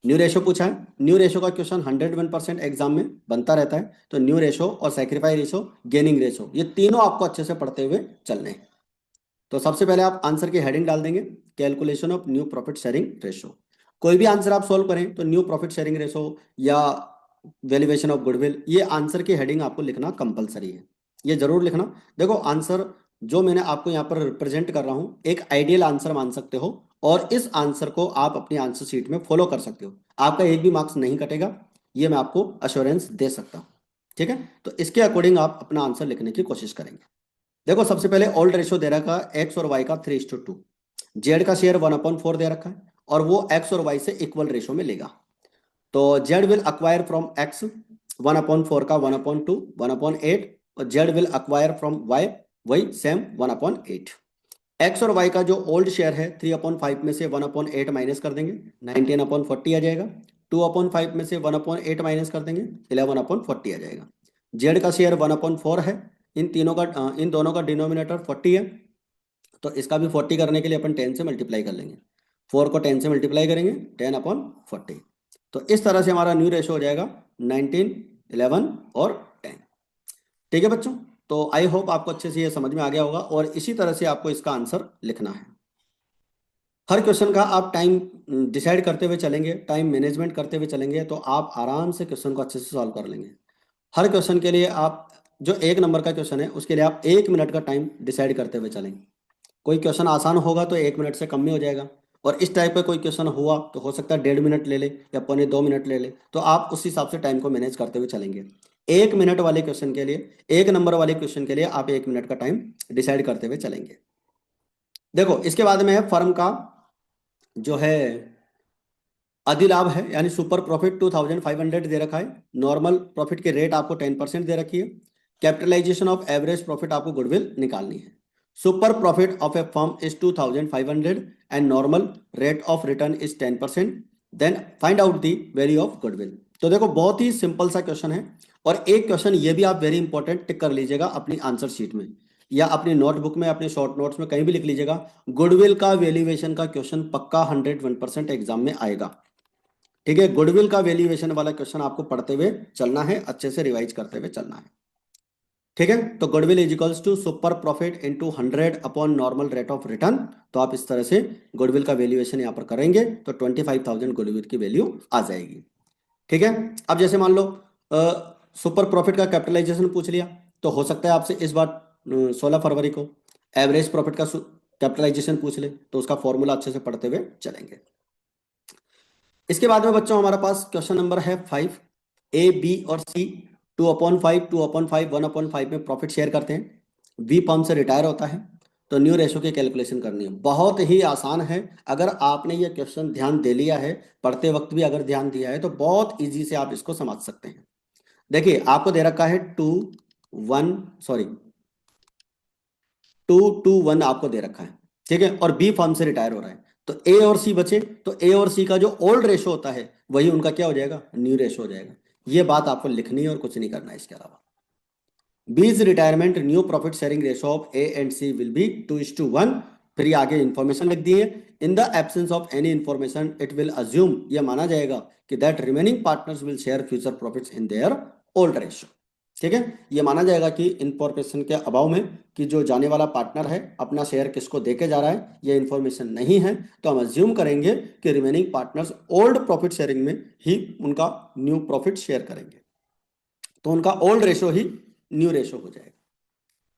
न्यू रेशो पूछा है, न्यू रेशो का क्वेश्चन 101% एग्जाम में बनता रहता है, तो न्यू रेशो और सेक्रीफाई रेशो, गेनिंग रेशो, ये तीनों आपको अच्छे से पढ़ते हुए चलने हैं। तो सबसे पहले आप आंसर की हेडिंग डाल देंगे calculation of new profit sharing ratio. कोई भी आंसर आप सोल्व करें तो न्यू प्रॉफिट शेयरिंग रेशो या वैल्यूएशन ऑफ गुडविल, ये आंसर की हेडिंग आपको लिखना कंपलसरी है, ये जरूर लिखना। देखो आंसर जो मैंने आपको यहाँ पर रिप्रेजेंट कर रहा हूँ एक आइडियल आंसर मान सकते हो और इस आंसर को आप अपनी आंसर शीट में फॉलो कर सकते हो, आपका एक भी मार्क्स नहीं कटेगा, ये मैं आपको अश्योरेंस दे सकता हूँ। ठीक है, तो इसके अकॉर्डिंग आप अपना आंसर लिखने की कोशिश करेंगे। देखो सबसे पहले ओल्ड रेशो दे रखा है एक्स और वाई का 3:2, जेड का शेयर 1/4 दे रखा है और वो एक्स और वाई से इक्वल रेशो में लेगा, तो Z will acquire from X 1/4 का 1/2 1/8 और Z will acquire from Y वही सेम 1/8। एक्स और वाई का जो ओल्ड शेयर है 3/5 में से 1/8 माइनस कर देंगे 19/40 आ जाएगा, 2/5 में से 1/8 माइनस कर देंगे 11/40 आ जाएगा। जेड का शेयर 1/4 है, इन तीनों का इन दोनों का डिनोमिनेटर 40 है, तो इसका भी 40 करने के लिए अपन 10 से मल्टीप्लाई कर लेंगे, 4 को 10 से मल्टीप्लाई करेंगे 10/40, तो इस तरह से हमारा न्यू रेशो हो जाएगा 19, 11 और 10। ठीक है बच्चों, तो आई होप आपको अच्छे से ये समझ में आ गया होगा और इसी तरह से आपको इसका आंसर लिखना है। हर क्वेश्चन का आप टाइम डिसाइड करते हुए चलेंगे, टाइम मैनेजमेंट करते हुए चलेंगे, तो आप आराम से क्वेश्चन को अच्छे से सॉल्व कर लेंगे। हर क्वेश्चन के लिए आप, जो 1 नंबर का क्वेश्चन है उसके लिए आप 1 मिनट का टाइम डिसाइड करते हुए चलेंगे। कोई क्वेश्चन आसान होगा तो 1 मिनट से कम में हो जाएगा, और इस टाइप का कोई क्वेश्चन हुआ तो हो सकता है 1.5 मिनट ले ले या 1.25 मिनट ले ले, तो आप उस हिसाब से टाइम को मैनेज करते हुए चलेंगे। 1 मिनट वाले क्वेश्चन के लिए, 1 नंबर वाले क्वेश्चन के लिए आप 1 मिनट का टाइम डिसाइड करते हुए चलेंगे। देखो इसके बाद में है फर्म का जो है अधिलाभ है, यानी सुपर प्रॉफिट 2500 दे रखा है। नॉर्मल प्रॉफिट के रेट आपको 10% दे रखी है। कैपिटलाइजेशन ऑफ एवरेज प्रॉफिट आपको गुडविल निकालनी है। Super profit of a firm is 2500 and normal rate of return is 10%। Then find out the value of goodwill. तो देखो बहुत ही सिंपल सा क्वेश्चन है, और एक क्वेश्चन ये भी आप वेरी इंपॉर्टेंट टिक कर लीजिएगा अपनी आंसर शीट में, या अपनी नोटबुक में, अपने शॉर्ट नोट्स में कहीं भी लिख लीजिएगा। गुडविल का वैल्यूएशन का क्वेश्चन पक्का 101% एग्जाम में आएगा। ठीक है, गुडविल का वैल्यूएशन वाला क्वेश्चन आपको पढ़ते हुए चलना है, अच्छे से रिवाइज करते हुए चलना है। ठीक है, तो goodwill is equals to super profit into 100 upon normal rate of return. तो आप इस तरह से गुडविल का वैल्यूएशन यहाँ पर करेंगे तो 25,000 गुडविल की वैल्यू आ जाएगी। ठीक है, अब जैसे मान लो सुपर प्रॉफिट का कैपिटलाइजेशन पूछ लिया, तो हो सकता है आपसे इस बार 16 फरवरी को एवरेज प्रॉफिट का कैपिटलाइजेशन पूछ ले, तो उसका फॉर्मूला अच्छे से पढ़ते हुए चलेंगे। इसके बाद में बच्चों हमारे पास क्वेश्चन नंबर है 5। ए बी और सी 2/5, 2/5, 1/5 में प्रॉफिट शेयर करते हैं। बी फर्म से रिटायर होता है, तो न्यू रेशो की कैलकुलेशन करनी है। बहुत ही आसान है, अगर आपने ये क्वेश्चन ध्यान दे लिया है, पढ़ते वक्त भी अगर ध्यान दिया है, तो बहुत इजी से आप इसको समझ सकते हैं। देखिए आपको दे रखा है 2 1 आपको दे रखा है। ठीक है, और बी फर्म से रिटायर हो रहा है, तो ए और सी बचे, तो ए और सी का जो ओल्ड रेशो होता है वही उनका क्या हो जाएगा, न्यू रेशो हो जाएगा। ये बात आपको लिखनी है और कुछ नहीं करना है इसके अलावा। B's retirement new profit sharing ratio of A and C will be 2:1। फिर ये आगे इंफॉर्मेशन लिख दी है। In the absence of any information it will assume, ये माना जाएगा कि that remaining partners will share future profits in their old ratio. ठीक है, ये माना जाएगा कि इंफॉर्मेशन के अभाव में कि जो जाने वाला पार्टनर है अपना शेयर किसको देके जा रहा है, ये इंफॉर्मेशन नहीं है, तो हम अज्यूम करेंगे कि remaining partners old profit sharing में ही उनका न्यू प्रॉफिट शेयर करेंगे, तो उनका ओल्ड रेशो ही न्यू रेशो हो जाएगा।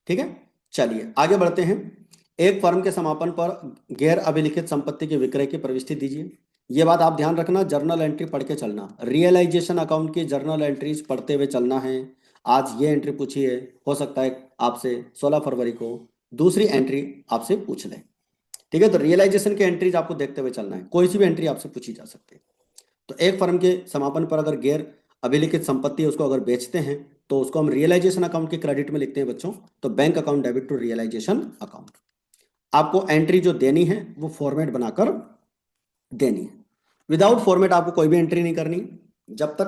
ठीक है, चलिए आगे बढ़ते हैं। एक फर्म के समापन पर गैर अभिलिखित संपत्ति की विक्रय की प्रविष्टि दीजिए। ये बात आप ध्यान रखना, जर्नल एंट्री पढ़ के चलना, रियलाइजेशन अकाउंट की जर्नल एंट्रीज पढ़ते हुए चलना है। आज ये एंट्री पूछी है, हो सकता है आपसे 16 फरवरी को दूसरी एंट्री आपसे पूछ ले। ठीक है, तो रियलाइजेशन की एंट्रीज आपको देखते हुए चलना है, कोई सी भी एंट्री आपसे पूछी जा सकती है। तो एक फर्म के समापन पर अगर गैर अभिलिखित संपत्ति है उसको अगर बेचते हैं, तो उसको हम रियलाइजेशन अकाउंट के क्रेडिट में लिखते हैं बच्चों। तो bank account debit to realisation account. आपको एंट्री जो देनी है वो फॉर्मेट बनाकर देनी है। विदाउट फॉर्मेट आपको कोई भी एंट्री नहीं करनी जब तक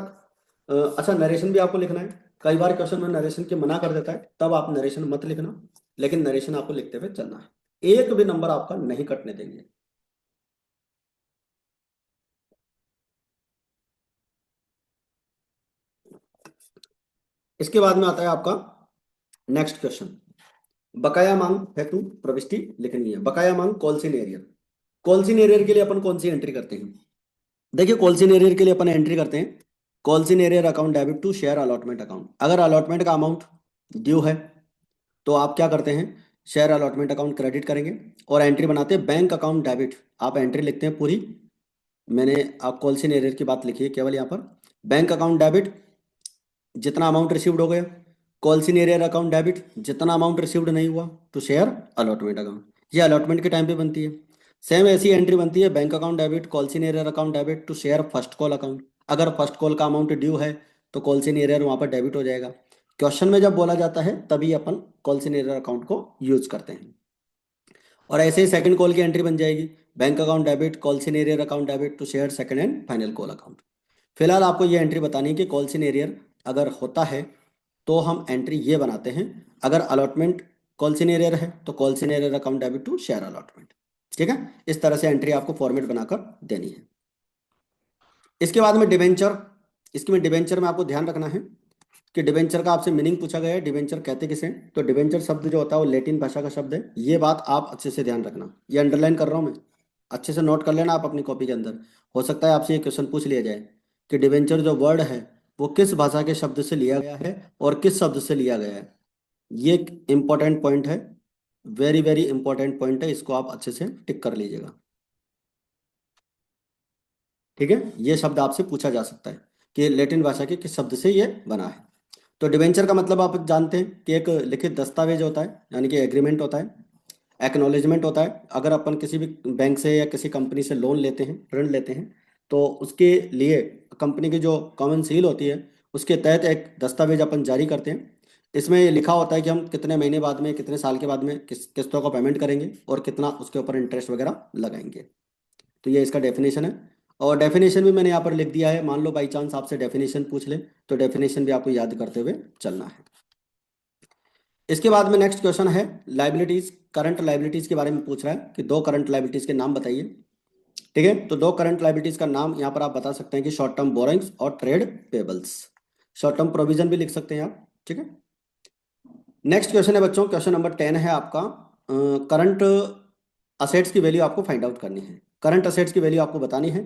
अच्छा नरेशन भी आपको लिखना है। कई बार क्वेश्चन में नरेशन के मना कर देता है, तब आप नरेशन मत लिखना, लेकिन नरेशन आपको लिखते हुए चलना है। एक भी नंबर आपका नहीं कटने देंगे। इसके बाद में आता है आपका नेक्स्ट क्वेश्चन। बकाया मांग हेतु प्रविष्टि लिखनी है। बकाया मांग कॉल्सिन एरियर। कॉल्सिन एरियर के लिए अपन कौन सी एंट्री करते हैं? देखिए कॉल्सिन एरियर के लिए अपन एंट्री करते हैं calls in arrear account debit to share allotment account. अगर अलॉटमेंट का अमाउंट ड्यू है तो आप क्या करते हैं, शेयर अलॉटमेंट अकाउंट क्रेडिट करेंगे और एंट्री बनाते हैं बैंक अकाउंट डेबिट। आप एंट्री लिखते हैं पूरी, मैंने आप कॉल्सिन एरियर की बात लिखी है केवल यहाँ पर। बैंक अकाउंट डेबिट जितना अमाउंट रिसीव्ड हो गया, कॉल्सिन एरियर अकाउंट डेबिट जितना अमाउंट रिसीव्ड नहीं हुआ टू शेयर अलॉटमेंट अकाउंट। ये अलॉटमेंट के टाइम पे बनती है। सेम ऐसी एंट्री बनती है bank account debit calls in arrear account debit to share first call account. अगर फर्स्ट कॉल का अमाउंट ड्यू है तो कॉल्सिन एरियर वहाँ पर डेबिट हो जाएगा। क्वेश्चन में जब बोला जाता है तभी अपन कॉल्सिन एरियर अकाउंट को यूज करते हैं। और ऐसे ही सेकंड कॉल की एंट्री बन जाएगी bank account debit calls in arrear account debit to share second and final call account. फिलहाल आपको ये एंट्री बतानी है कि कॉल्सिन एरियर अगर होता है तो हम एंट्री ये बनाते हैं, अगर अलॉटमेंट कॉल्सिन एरियर है तो calls in arrear account debit to share allotment. ठीक है, इस तरह से एंट्री आपको फॉर्मेट बनाकर देनी है। इसके बाद में डिबेंचर। इसके में डिबेंचर में आपको ध्यान रखना है कि डिबेंचर का आपसे मीनिंग पूछा गया है, डिबेंचर कहते किसे हैं? तो डिबेंचर शब्द जो होता है वो लैटिन भाषा का शब्द है। ये बात आप अच्छे से ध्यान रखना, ये अंडरलाइन कर रहा हूं मैं। अच्छे से नोट कर लेना आप अपनी कॉपी के अंदर। हो सकता है आपसे ये क्वेश्चन पूछ लिया जाए कि डिवेंचर जो वर्ड है वो किस भाषा के शब्द से लिया गया है और किस शब्द से लिया गया है। ये एक इम्पोर्टेंट पॉइंट है, वेरी वेरी इंपॉर्टेंट पॉइंट है, इसको आप अच्छे से टिक कर लीजिएगा। ठीक है, ये शब्द आपसे पूछा जा सकता है कि लैटिन भाषा के किस शब्द से ये बना है। तो डिवेंचर का मतलब आप जानते हैं कि एक लिखित दस्तावेज होता है, यानी कि एग्रीमेंट होता है, एक्नॉलेजमेंट होता है। अगर अपन किसी भी बैंक से या किसी कंपनी से लोन लेते हैं, ऋण लेते हैं, तो उसके लिए कंपनी की जो कॉमन सील होती है उसके तहत एक दस्तावेज अपन जारी करते हैं। इसमें ये लिखा होता है कि हम कितने महीने बाद में, कितने साल के बाद में किस्तों का पेमेंट करेंगे और कितना उसके ऊपर इंटरेस्ट वगैरह लगाएंगे। तो ये इसका डेफिनेशन है। और डेफिनेशन भी मैंने यहाँ पर लिख दिया है, मान लो बाई चांस आपसे डेफिनेशन पूछ ले तो डेफिनेशन भी आपको याद करते हुए चलना है। इसके बाद में नेक्स्ट क्वेश्चन है लाइबिलिटीज, करंट लाइबिलिटीज के बारे में पूछ रहा है कि दो करंट लाइबिलिटीज के नाम बताइए। ठीक है, तो दो करंट लाइबिलिटीज का नाम यहाँ पर आप बता सकते हैं कि शॉर्ट टर्म बोरोइंग्स और trade payables. Short term provision भी लिख सकते हैं आप। ठीक है, नेक्स्ट क्वेश्चन है बच्चों, क्वेश्चन नंबर 10 है आपका। करंट असेट्स की वैल्यू आपको फाइंड आउट करनी है। करंट असेट्स की वैल्यू आपको बतानी है।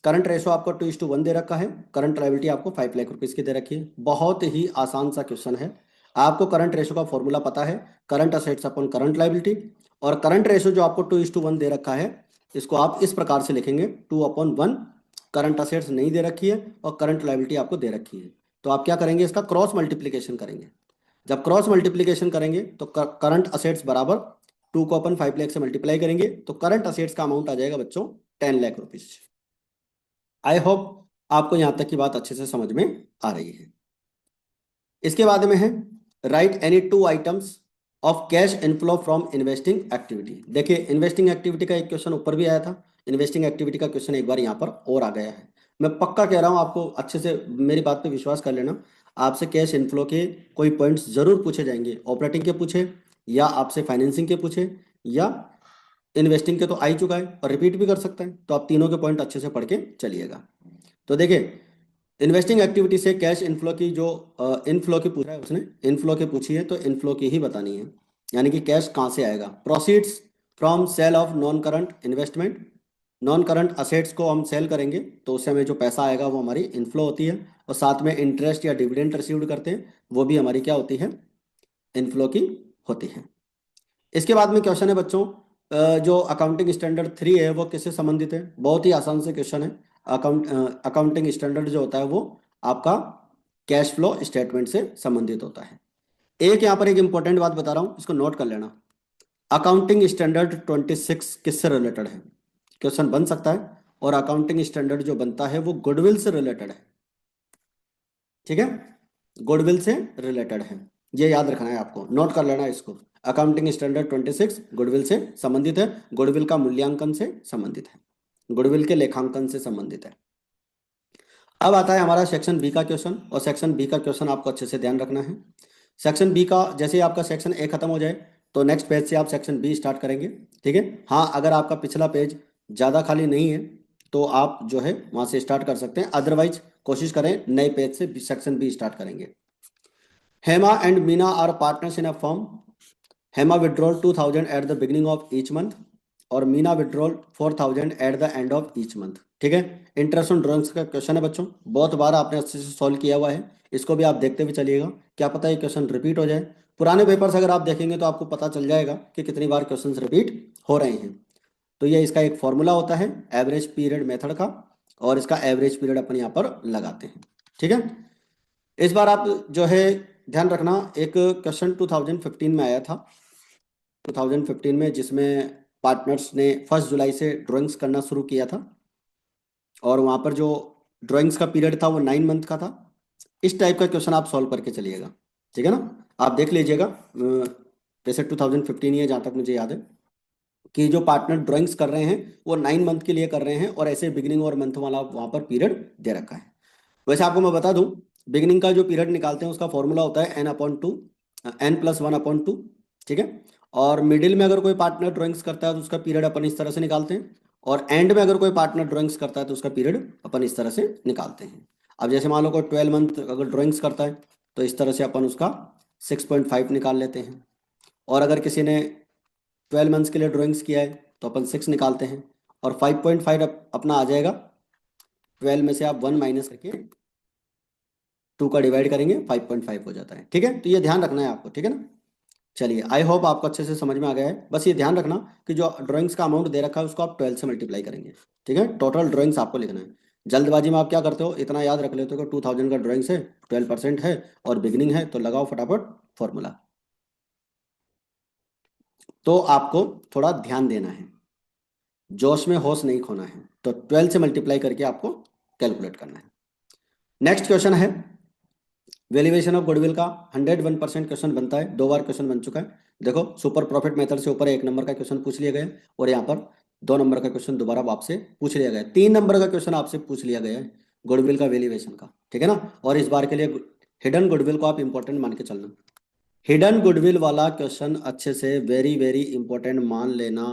करंट रेशो आपको 2:1 दे रखा है। करंट लायबिलिटी आपको 5 लाख रुपीज की दे रखी है। बहुत ही आसान सा क्वेश्चन है। आपको करंट रेशो का फॉर्मूला पता है, current assets upon current liability. और करंट रेशो जो आपको 2:1 दे रखा है, इसको आप इस प्रकार से लिखेंगे 2/1। करंट असेट्स नहीं दे रखी है और करंट लायबिलिटी आपको दे रखी है, तो आप क्या करेंगे, इसका क्रॉस मल्टीप्लीकेशन करेंगे। जब क्रॉस मल्टीप्लीकेशन करेंगे तो करंट असेट्स बराबर 2 को अपन 5 लाख से मल्टीप्लाई करेंगे तो करंट असेट्स का अमाउंट आ जाएगा बच्चों 10 लाख रुपीज। आई होप आपको यहां तक की बात अच्छे से समझ में आ रही है। इसके बाद में है right any two items of cash inflow from investing activity. देखिए इन्वेस्टिंग एक्टिविटी का एक क्वेश्चन ऊपर भी आया था, इन्वेस्टिंग एक्टिविटी का क्वेश्चन एक बार यहाँ पर और आ गया है। मैं पक्का कह रहा हूँ, आपको अच्छे से मेरी बात पे विश्वास कर लेना। आपसे कैश इनफ्लो के कोई पॉइंट्स जरूर पूछे जाएंगे, ऑपरेटिंग के पूछे या आपसे फाइनेंसिंग के पूछे या इन्वेस्टिंग के तो आ ही चुका है और रिपीट भी कर सकता है, तो आप तीनों के पॉइंट अच्छे से पढ़ के चलिएगा। तो देखिए इन्वेस्टिंग एक्टिविटी से कैश इनफ्लो की जो इनफ्लो की पूछा है उसने, इनफ्लो की पूछी है तो इनफ्लो की ही बतानी है। यानी कि कैश कहाँ से आएगा, proceeds from sale of non current investment. Non current assets को हम सेल करेंगे तो उससे हमें जो पैसा आएगा वो हमारी इनफ्लो होती है, और साथ में इंटरेस्ट या डिविडेंड रिसीव्ड करते हैं वो भी हमारी क्या होती है, इनफ्लो की होती है। इसके बाद में क्वेश्चन है बच्चों, जो अकाउंटिंग स्टैंडर्ड 3 है वो किससे संबंधित है। बहुत ही आसान से क्वेश्चन है। अकाउंटिंग स्टैंडर्ड जो होता है वो आपका कैश फ्लो स्टेटमेंट से संबंधित होता है। एक यहाँ पर एक इंपॉर्टेंट बात बता रहा हूँ, इसको नोट कर लेना। अकाउंटिंग स्टैंडर्ड 26 किससे रिलेटेड है, क्वेश्चन बन सकता है। और अकाउंटिंग स्टैंडर्ड जो बनता है वो गुडविल से रिलेटेड है। ठीक है, गुडविल से रिलेटेड है, ये याद रखना है आपको, नोट कर लेना है इसको। अकाउंटिंग स्टैंडर्ड 26 गुडविल से संबंधित है, गुडविल का मूल्यांकन से संबंधित है, गुडविल के लेखांकन से संबंधित है। अब आता है हमारा सेक्शन बी का क्वेश्चन, और सेक्शन बी का क्वेश्चन आपको अच्छे से ध्यान रखना है। सेक्शन बी का जैसे ही आपका सेक्शन ए खत्म हो जाए तो नेक्स्ट पेज से आप सेक्शन बी स्टार्ट करेंगे। ठीक है, हाँ अगर आपका पिछला पेज ज़्यादा खाली नहीं है तो आप जो है वहाँ से स्टार्ट कर सकते हैं, अदरवाइज कोशिश करें नए पेज से सेक्शन बी स्टार्ट करेंगे। Hema and Meena are partners in a firm. Hema withdrawal 2000 at the beginning of each month और Meena withdrawal 4000 at the end of each month. ठीक है, इंटरेस्ट ऑन ड्रॉइंग्स का क्वेश्चन है बच्चों, बहुत बार आपने अच्छे से सॉल्व किया हुआ है, इसको भी आप देखते हुए चलिएगा, क्या पता ये क्वेश्चन रिपीट हो जाए। पुराने पेपर्स अगर आप देखेंगे तो आपको पता चल जाएगा कि कितनी बार क्वेश्चन रिपीट हो रहे हैं। तो ये इसका एक फॉर्मूला होता है एवरेज पीरियड मेथड का, और इसका एवरेज पीरियड अपन यहाँ पर लगाते हैं। ठीक है, इस बार आप जो है ध्यान रखना, एक क्वेश्चन 2015 में आया था, 2015 में, जिसमें पार्टनर्स ने 1 जुलाई से ड्राइंग्स करना शुरू किया था, और वहाँ पर जो ड्राइंग्स का पीरियड था वो 9 मंथ का था। इस टाइप का क्वेश्चन आप सॉल्व करके चलिएगा। ठीक है ना, आप देख लीजिएगा, जैसे 2015 ही है जहाँ तक मुझे याद है, कि जो पार्टनर ड्राइंग्स कर रहे हैं वो 9 मंथ के लिए कर रहे हैं, और ऐसे बिगिनिंग और मंथ वाला वहाँ पर पीरियड दे रखा है। वैसे आपको मैं बता दूं, बिगिनिंग का जो पीरियड निकालते हैं उसका फॉर्मूला होता है n/2, n+1/2। ठीक है, और मिडिल में अगर कोई पार्टनर ड्राइंग्स करता है तो उसका पीरियड अपन इस तरह से निकालते हैं, और एंड में अगर कोई पार्टनर ड्राइंग्स करता है तो उसका पीरियड अपन इस तरह से निकालते हैं। अब जैसे मान लो कोई 12 मंथ अगर ड्राइंग्स करता है तो इस तरह से अपन उसका 6.5 निकाल लेते हैं, और अगर किसी ने 12 मंथ्स के लिए ड्राइंग्स किया है तो अपन 6 निकालते हैं, और 5.5 अपना आ जाएगा 12 में से आप 1 माइनस करके 2 का डिवाइड करेंगे 5.5 हो जाता है। ठीक है, तो ये ध्यान रखना है आपको, ठीक है ना। चलिए, आई होप आपको अच्छे से समझ में आ गया है। बस ये ध्यान रखना कि जो ड्राइंग्स का अमाउंट दे रखा है उसको आप 12 से मल्टीप्लाई करेंगे। ठीक है, टोटल ड्राइंग्स आपको लिखना है। जल्दबाजी में आप क्या करते हो, इतना याद रख लेते हो कि 2000 का ड्राइंग्स है, 12% है और बिगिनिंग है, तो लगाओ फटाफट फॉर्मूला। तो आपको थोड़ा ध्यान देना है, जोश में होश नहीं खोना है। तो 12 से मल्टीप्लाई करके आपको कैलकुलेट करना है। नेक्स्ट क्वेश्चन है वैल्यूएशन ऑफ गुडविल का। 101% क्वेश्चन बनता है, 2 बार क्वेश्चन बन चुका है। देखो, सुपर प्रॉफिट मेथड से ऊपर 1 नंबर का क्वेश्चन पूछ लिया गया है और यहाँ पर 2 नंबर का क्वेश्चन दोबारा आपसे पूछ लिया गया है। 3 नंबर का क्वेश्चन आपसे पूछ लिया गया है गुडविल का वैल्यूएशन का, ठीक है ना। और इस बार के लिए हिडन गुडविल को आप इंपॉर्टेंट मान के चलना। हिडन गुडविल वाला क्वेश्चन अच्छे से वेरी वेरी इंपॉर्टेंट मान लेना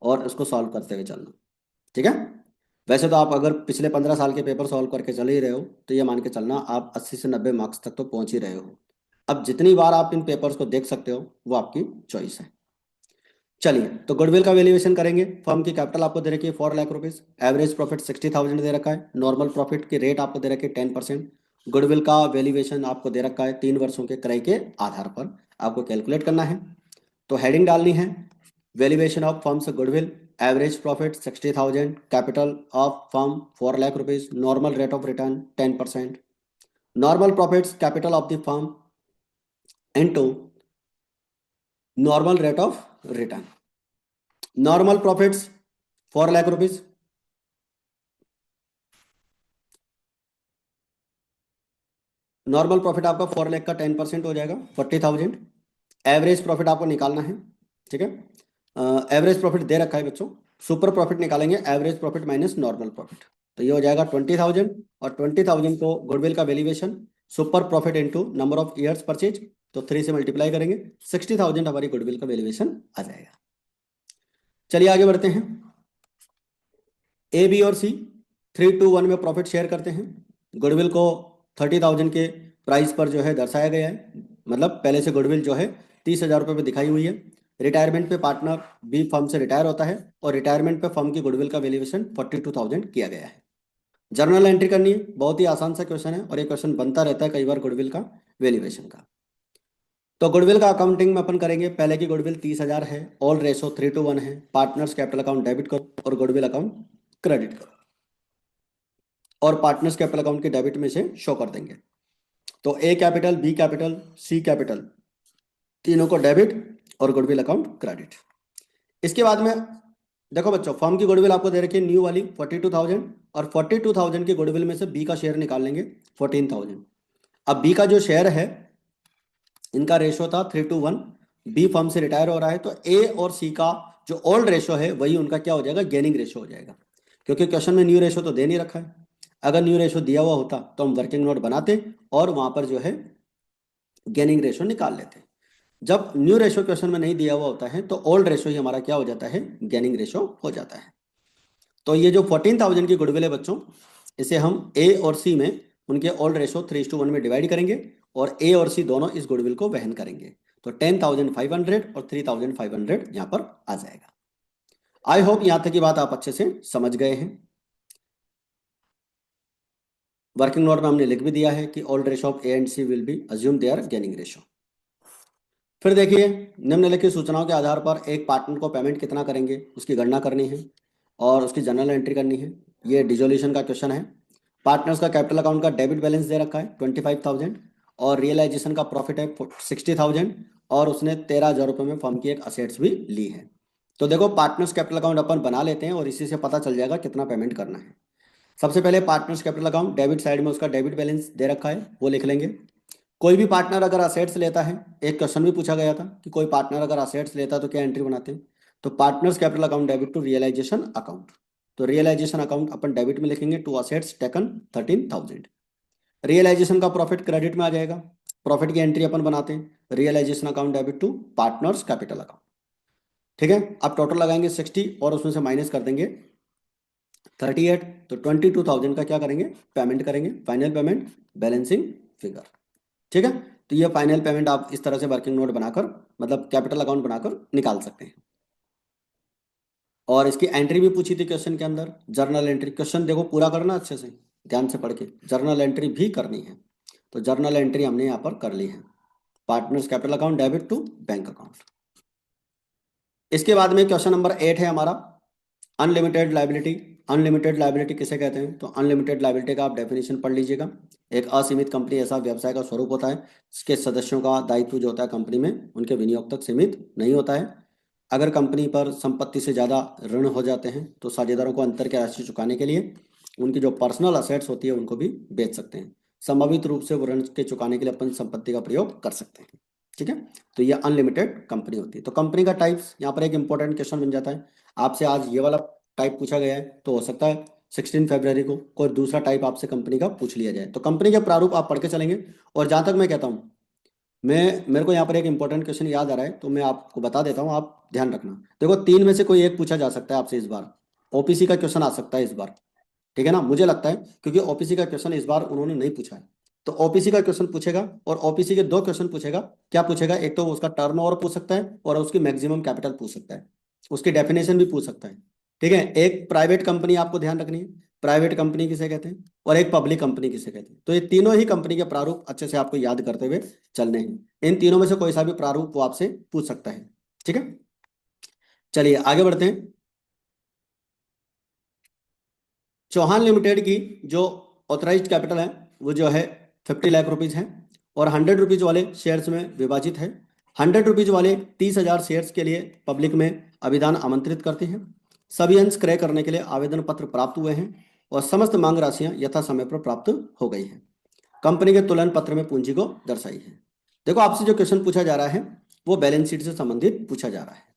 और उसको सॉल्व करते हुए चलना, ठीक है। वैसे तो आप अगर पिछले 15 साल के पेपर सॉल्व करके चल ही रहे हो तो ये मान के चलना आप 80 से 90 मार्क्स तक तो पहुंच ही रहे हो। अब जितनी बार आप इन पेपर्स को देख सकते हो वो आपकी चॉइस है। चलिए, तो गुडविल का वैल्यूएशन करेंगे। फर्म की कैपिटल आपको दे रखी है 4 लाख रुपीज, एवरेज प्रॉफिट 60,000 दे रखा है, नॉर्मल प्रॉफिट की रेट आपको दे रखी है 10%। गुडविल का वैल्यूएशन आपको दे रखा है 3 वर्षों के क्रय के आधार पर आपको कैलकुलेट करना है। तो हेडिंग डालनी है valuation of firms goodwill, average profit 60,000, capital of firm 4 lakh rupees, normal rate of return 10%, normal profits capital of the firm into normal rate of return. Normal profits 4 lakh rupees, normal profit आपका 4 लाख का 10% हो जाएगा 40,000। एवरेज प्रॉफिट आपको निकालना है, ठीक है। एवरेज प्रॉफिट दे रखा है बच्चों, सुपर प्रॉफिट निकालेंगे, average profit minus normal profit, तो ये हो जाएगा 20,000। और 20,000 को गुडविल का valuation super profit into number of years purchase, तो 3 से मल्टीप्लाई करेंगे, 60,000 हमारी गुडविल का वैल्यूएशन आ जाएगा। चलिए आगे बढ़ते हैं। ए बी और सी 3:1 में प्रॉफिट शेयर करते हैं। गुडविल को 30,000 के प्राइस पर जो है दर्शाया गया है, मतलब पहले से गुडविल जो है 30,000 रुपये में दिखाई हुई है। रिटायरमेंट पे पार्टनर बी फर्म से रिटायर होता है और रिटायरमेंट पे फर्म की गुडविल का वैल्यूएशन 42,000 किया गया है। जर्नल एंट्री करनी है, बहुत ही आसान सा क्वेश्चन है और ये क्वेश्चन बनता रहता है कई बार गुडविल का वैल्यूएशन का। तो गुडविल का अकाउंटिंग में अपन करेंगे, पहले की गुडविल 30,000 है, ऑल रेशो 3:1 है, पार्टनर्स कैपिटल अकाउंट डेबिट करो और गुडविल अकाउंट क्रेडिट करो और पार्टनर्स कैपिटल अकाउंट के डेबिट में से शो कर देंगे। तो ए कैपिटल, बी कैपिटल, सी कैपिटल, तीनों को डेबिट और गुडविल अकाउंट क्रेडिट। इसके बाद में देखो बच्चों, फर्म की गुडविल आपको दे रखी है न्यू वाली 42,000 और 42,000 की गुडविल में से बी का शेयर निकाल लेंगे 14,000। अब बी का जो शेयर है, इनका रेशो था 3:1, बी फर्म से रिटायर हो रहा है, तो ए और सी का जो ओल्ड रेशो है वही उनका क्या हो जाएगा, गेनिंग रेशो हो जाएगा। क्योंकि क्वेश्चन में न्यू रेशो तो दे नहीं रखा है। अगर न्यू रेशो दिया हुआ होता तो हम वर्किंग नोट बनाते और वहां पर जो है गेनिंग रेशो निकाल लेते। जब न्यू रेशो क्वेश्चन में नहीं दिया हुआ होता है तो ओल्ड रेशो ही हमारा क्या हो जाता है, गेनिंग रेशो हो जाता है। तो ये जो 14,000 की गुडविल है बच्चों, इसे हम ए और सी में उनके ओल्ड रेशो 3:1 में डिवाइड करेंगे और ए और सी दोनों इस गुडविल को वहन करेंगे। तो 10,500 और 3,500 यहाँ पर आ जाएगा। आई होप यहाँ तक की बात आप अच्छे से समझ गए हैं। वर्किंग नोट में हमने लिख भी दिया है कि old ratio of A and C will be assume their gaining ratio. फिर देखिए, निम्नलिखित सूचनाओं के आधार पर एक पार्टनर को पेमेंट कितना करेंगे उसकी गणना करनी है और उसकी जर्नल एंट्री करनी है। ये डिसोल्यूशन का क्वेश्चन है। पार्टनर्स का कैपिटल अकाउंट का डेबिट बैलेंस दे रखा है 25,000 और रियलाइजेशन का प्रॉफिट है 60,000 और उसने 13,000 रुपये में फर्म की एक असेट्स भी ली है। तो देखो, पार्टनर्स कैपिटल अकाउंट अपन बना लेते हैं और इसी से पता चल जाएगा कितना पेमेंट करना है। सबसे पहले partners capital account debit side में उसका डेबिट बैलेंस दे रखा है, वो लिख लेंगे। कोई भी पार्टनर अगर असेट्स लेता है, एक क्वेश्चन भी पूछा गया था कि कोई पार्टनर अगर असेट्स लेता है तो क्या एंट्री बनाते हैं, तो partners capital account debit to realisation account. तो रियलाइजेशन अकाउंट अपन डेबिट में लिखेंगे टू असेट्स टेकन 13,000। रियलाइजेशन का प्रॉफिट क्रेडिट में आ जाएगा, प्रॉफिट की एंट्री अपन बनाते हैं realisation account debit to partners capital account. ठीक है, अब टोटल लगाएंगे 60 और उसमें से माइनस कर देंगे 38, तो 22,000 का क्या करेंगे, पेमेंट करेंगे, फाइनल पेमेंट बैलेंसिंग फिगर। ठीक है, तो ये फाइनल पेमेंट आप इस तरह से वर्किंग नोट बनाकर, मतलब कैपिटल अकाउंट बनाकर निकाल सकते हैं। और इसकी एंट्री भी पूछी थी क्वेश्चन के अंदर, जर्नल एंट्री। क्वेश्चन देखो पूरा करना अच्छे से, ध्यान से पढ़ के, जर्नल एंट्री भी करनी है। तो जर्नल एंट्री हमने यहाँ पर कर ली है, partners capital account debit to bank account. इसके बाद में क्वेश्चन नंबर 8 है हमारा, अनलिमिटेड लाइबिलिटी। अनलिमिटेड लाइबिलिटी किसे कहते हैं? तो अनलिमिटेड लाइबिलिटी का आप डेफिनेशन पढ़ लीजिएगा। एक असीमित कंपनी ऐसा व्यवसाय का स्वरूप होता है जिसके सदस्यों का दायित्व जो होता है कंपनी में उनके विनियोग तक सीमित नहीं होता है। अगर कंपनी पर संपत्ति से ज़्यादा ऋण हो जाते हैं तो साझेदारों को अंतर की राशि चुकाने के लिए उनकी जो पर्सनल असेट्स होती है उनको भी बेच सकते हैं। संभावित रूप से वो ऋण के चुकाने के लिए अपन संपत्ति का प्रयोग कर सकते हैं। ठीक है, तो ये अनलिमिटेड कंपनी होती है। तो कंपनी का टाइप्स यहाँ पर एक इंपॉर्टेंट क्वेश्चन बन जाता है। आपसे आज ये वाला टाइप पूछा गया है तो हो सकता है 16 फरवरी को कोई दूसरा टाइप आपसे कंपनी का पूछ लिया जाए। तो कंपनी के प्रारूप आप पढ़ के चलेंगे। और जहाँ तक मैं कहता हूँ, मेरे को यहाँ पर एक इंपॉर्टेंट क्वेश्चन याद आ रहा है तो मैं आपको बता देता हूँ, आप ध्यान रखना। देखो, तीन में से कोई एक पूछा जा सकता है आपसे इस बार। ओपीसी का क्वेश्चन आ सकता है इस बार, ठीक है ना, मुझे लगता है, क्योंकि ओपीसी का क्वेश्चन इस बार उन्होंने नहीं पूछा है। तो ओपीसी का क्वेश्चन पूछेगा और ओपीसी के दो क्वेश्चन पूछेगा। क्या पूछेगा? एक तो उसका टर्नओवर पूछ सकता है और उसकी मैक्सिमम कैपिटल पूछ सकता है, उसकी डेफिनेशन भी पूछ सकता है। ठीक है, एक प्राइवेट कंपनी आपको ध्यान रखनी है, प्राइवेट कंपनी किसे कहते हैं, और एक पब्लिक कंपनी किसे कहते हैं। तो ये तीनों ही कंपनी के प्रारूप अच्छे से आपको याद करते हुए चलने हैं। इन तीनों में से कोई सा भी प्रारूप वो आपसे पूछ सकता है। ठीक है, चलिए आगे बढ़ते हैं। चौहान लिमिटेड की जो ऑथराइज्ड कैपिटल है वो जो है 50 लाख रुपीज है और 100 रुपीज वाले शेयर्स में विभाजित है। 100 रुपीज वाले 30,000 शेयर्स के लिए पब्लिक में अभिदान आमंत्रित करते हैं। सभी अंश क्रय करने के लिए आवेदन पत्र प्राप्त हुए हैं और समस्त मांग राशियां यथा समय पर प्राप्त हो गई हैं। कंपनी के तुलन पत्र में पूंजी को दर्शाई है। देखो, आपसे जो क्वेश्चन पूछा जा रहा है वो बैलेंस शीट से संबंधित पूछा जा रहा है।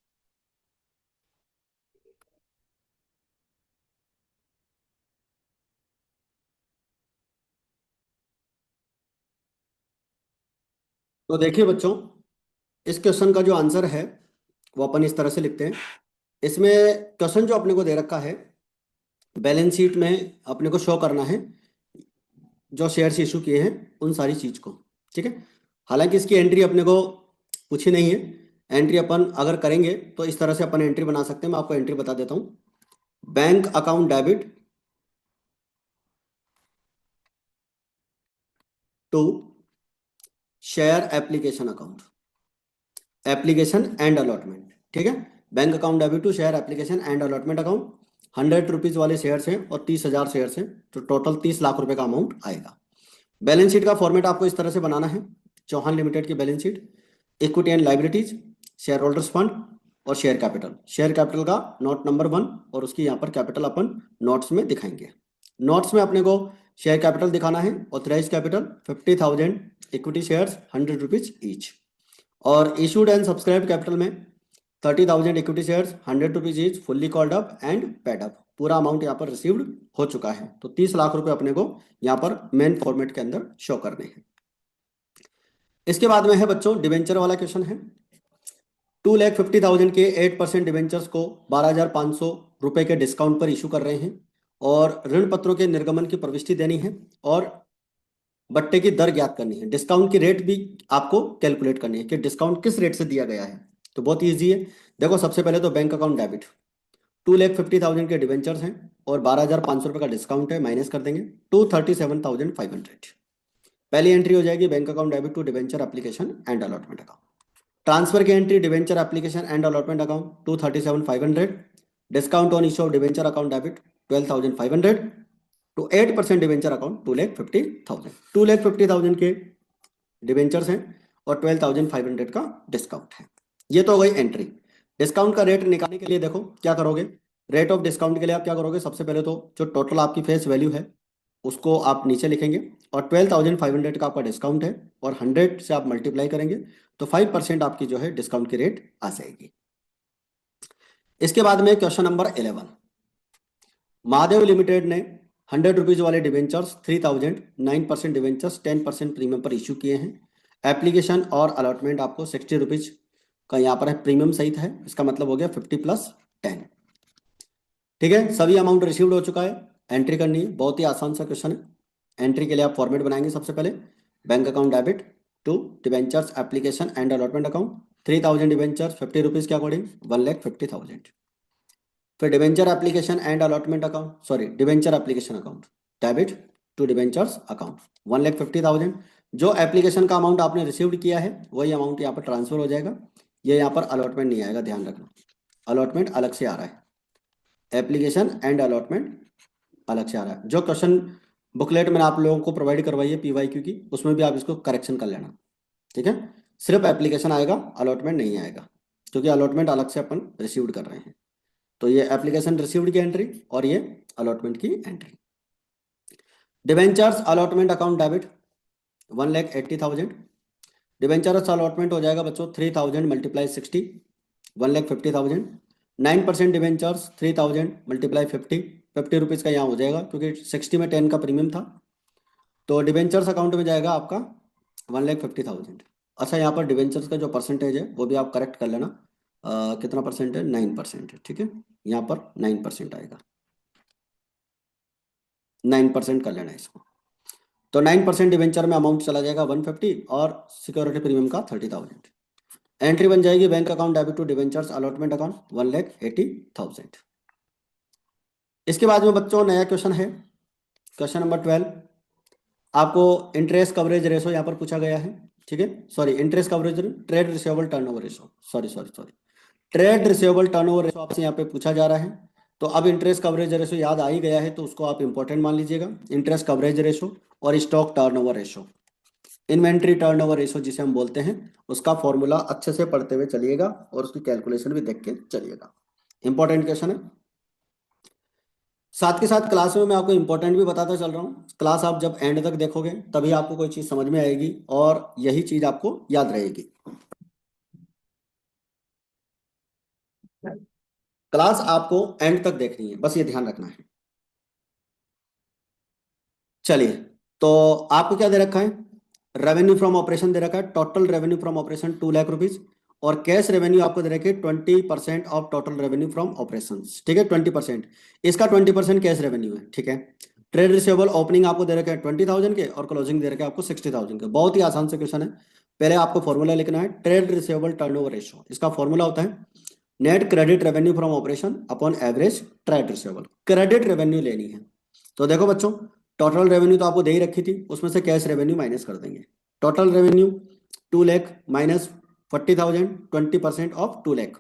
तो देखिए बच्चों, इस क्वेश्चन का जो आंसर है वो अपन इस तरह से लिखते हैं। इसमें क्वेश्चन जो अपने को दे रखा है, बैलेंस शीट में अपने को शो करना है जो शेयर्स इशू किए हैं उन सारी चीज को। ठीक है, हालांकि इसकी एंट्री अपने को पूछी नहीं है। एंट्री अपन अगर करेंगे तो इस तरह से अपन एंट्री बना सकते हैं। मैं आपको एंट्री बता देता हूँ। Bank account debit to share application account, application and allotment. ठीक है, bank account debit to share application and allotment account. 100 rupees वाले शेयर्स हैं और 30,000 शेयर्स हैं, तो टोटल 30 लाख रुपए का अमाउंट आएगा। बैलेंस शीट का फॉर्मेट आपको इस तरह से बनाना है। चौहान लिमिटेड की balance sheet, equity and liabilities, share holders fund और शेयर कैपिटल। शेयर कैपिटल का नोट नंबर 1 और उसकी यहाँ पर कैपिटल अपन नोट्स में दिखाएंगे। नोट्स में अपने को शेयर कैपिटल दिखाना है, authorise capital 50,000, equity shares 100 rupees each, और इशूड एंड सब्सक्राइब कैपिटल में 30,000 equity shares 100 rupees each, fully called up and paid up. पूरा अमाउंट यहाँ पर रिसीव्ड हो चुका है। तो 30 लाख रुपए अपने को यहाँ पर मेन फॉर्मेट के अंदर शो करने हैं। इसके बाद में है बच्चों डिवेंचर वाला क्वेश्चन है। 2,50,000 के 8% डिवेंचर्स को 12,500 रुपए के डिस्काउंट पर इशू कर रहे हैं और ऋण पत्रों के निर्गमन की प्रविष्टि देनी है और बट्टे की दर ज्ञात करनी है। डिस्काउंट की रेट भी आपको कैलकुलेट करनी है कि डिस्काउंट किस रेट से दिया गया है। तो बहुत ईजी है। देखो, सबसे पहले तो बैंक अकाउंट डेबिट, 2,50,000 के डिवेंचर्स हैं और 12,500 रुपए का डिस्काउंट है, माइनस कर देंगे 237,500। पहली एंट्री हो जाएगी bank account debit to debenture application and allotment account. Transfer की entry debenture application and allotment account 237,500, discount on issue of debenture account debit 12,500 to 8% debenture account 2,50,000। 2,50,000 के डिवेंचर्स हैं और 12,500 का डिस्काउंट है। ये तो हो गई एंट्री। डिस्काउंट का रेट निकालने के लिए देखो क्या करोगे। रेट ऑफ डिस्काउंट के लिए आप क्या करोगे, सबसे पहले तो जो टोटल आपकी फेस वैल्यू है उसको आप नीचे लिखेंगे और 12,500 का आपका डिस्काउंट है और 100 से आप मल्टीप्लाई करेंगे तो 5% आपकी जो है डिस्काउंट की रेट आ जाएगी। इसके बाद में क्वेश्चन नंबर 11, महादेव लिमिटेड ने 100 रुपीज वाले डिवेंचर्स 3,000, 9% डिवेंचर्स 10% प्रीमियम पर इशू किए हैं। एप्लीकेशन और अलॉटमेंट आपको 60 रुपीज का यहाँ पर है, प्रीमियम सहित है, इसका मतलब हो गया 50 + 10। ठीक है, सभी अमाउंट रिसीव्ड हो चुका है। एंट्री करनी है, बहुत ही आसान सा क्वेश्चन है। एंट्री के लिए आप फॉर्मेट बनाएंगे। सबसे पहले bank account debit to debentures application and allotment account, 3,000 debentures 50 rupees के अकॉर्डिंग 1,50,000। फिर debenture application and allotment account, sorry debenture application account, debit to debentures account 1,50,000। जो एप्लीकेशन का अमाउंट आपने रिसीव्ड किया है वही अमाउंट यहाँ पर ट्रांसफर हो जाएगा। ये यहाँ पर अलॉटमेंट नहीं आएगा, ध्यान रखना, अलॉटमेंट अलग से आ रहा है, एप्लीकेशन एंड अलॉटमेंट अलग से आ रहा है। जो क्वेश्चन बुकलेट मैंने आप लोगों को प्रोवाइड करवाई है PYQ की, उसमें भी आप इसको करेक्शन कर लेना, ठीक है। सिर्फ एप्लीकेशन आएगा, अलॉटमेंट नहीं आएगा, क्योंकि अलॉटमेंट अलग से अपन रिसीव्ड कर रहे हैं। तो ये एप्लीकेशन रिसीव्ड की एंट्री और ये अलॉटमेंट की entry. Debentures allotment account debit 1,80,000। Debentures allotment हो जाएगा बच्चों 3,000 मल्टीप्लाई 60, 1,50,000। 9% डिबेंचर्स 3,000 मल्टीप्लाई 50 रुपीज़ का यहाँ हो जाएगा, क्योंकि 60 में 10 का प्रीमियम था। तो डिबेंचर्स अकाउंट में जाएगा आपका 1,50,000। अच्छा, यहाँ पर डिबेंचर्स का जो परसेंटेज है वो भी आप करेक्ट कर लेना। कितना परसेंट है? 9% है, ठीक है। यहाँ पर 9% आएगा, 9% कर लेना इसको। तो 9% डिबेंचर में अमाउंट चला जाएगा 150 और सिक्योरिटी प्रीमियम का 30,000। एंट्री बन जाएगी bank account debit to debentures allotment account 1,80,000। इसके बाद में बच्चों नया क्वेश्चन है, क्वेश्चन नंबर 12। आपको इंटरेस्ट कवरेज रेशो यहाँ पर पूछा गया है, ठीक है। Sorry, interest coverage, trade receivable turnover ratio, sorry sorry sorry, trade receivable turnover ratio आपसे यहाँ पे पूछा जा रहा है। तो अब इंटरेस्ट कवरेज रेशो याद आ ही गया है, तो उसको आप इंपॉर्टेंट मान लीजिएगा। इंटरेस्ट कवरेज रेशो और stock turnover ratio, inventory turnover ratio जिसे हम बोलते हैं, उसका फॉर्मूला अच्छे से पढ़ते हुए चलिएगा और उसकी कैलकुलेशन भी देख के चलिएगा। इंपॉर्टेंट क्वेश्चन है। साथ के साथ क्लास में मैं आपको इंपॉर्टेंट भी बताता चल रहा हूँ। क्लास आप जब एंड तक देखोगे तभी आपको कोई चीज़ समझ में आएगी और यही चीज़ आपको याद रहेगी। क्लास आपको एंड तक देखनी है, बस ये ध्यान रखना है। चलिए, तो आपको क्या दे रखा है? रेवेन्यू फ्रॉम ऑपरेशन दे रखा है, total revenue from operation 2,00,000 rupees, और कैश रेवेन्यू आपको दे रखे 20% of total revenue from operation, ठीक है। 20%, इसका 20% कैश रेवेन्यू है, ठीक है। ट्रेड रिसीवेबल ओपनिंग आपको दे रखे हैं 20,000 के और क्लोजिंग दे रखे हैं आपको 60,000 के। बहुत ही आसान से क्वेश्चन है। पहले आपको फॉर्मूला लिखना है, ट्रेड रिसीवेबल टर्नओवर रेशियो। इसका फॉर्मूला होता है net credit revenue from operation upon average trade receivable. Credit revenue लेनी है। तो देखो बच्चों, टोटल रेवेन्यू तो आपको दे ही रखी थी, उसमें से कैश रेवेन्यू माइनस कर देंगे। टोटल रेवेन्यू 2,00,000 माइनस 40,000, 20% ऑफ 2,00,000,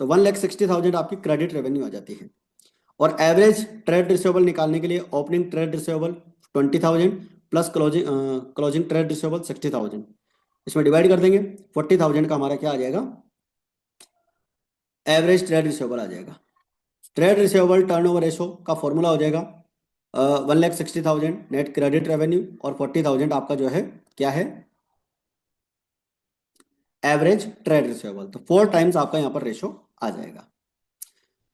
तो 1,60,000 आपकी क्रेडिट रेवेन्यू आ जाती है। और एवरेज ट्रेड रिसीवेबल निकालने के लिए opening trade receivable 20,000 plus closing trade receivable 60,000, इसमें डिवाइड कर देंगे। 40,000 का हमारा क्या आ जाएगा? एवरेज ट्रेड रिसीवेबल आ जाएगा। ट्रेड रिसीवेबल टर्नओवर रेशो का फॉर्मूला हो जाएगा 1,60,000 नेट क्रेडिट रेवेन्यू और 40,000 आपका जो है क्या है? Average trade receivable. तो 4 टाइम्स आपका यहाँ पर रेशो आ जाएगा,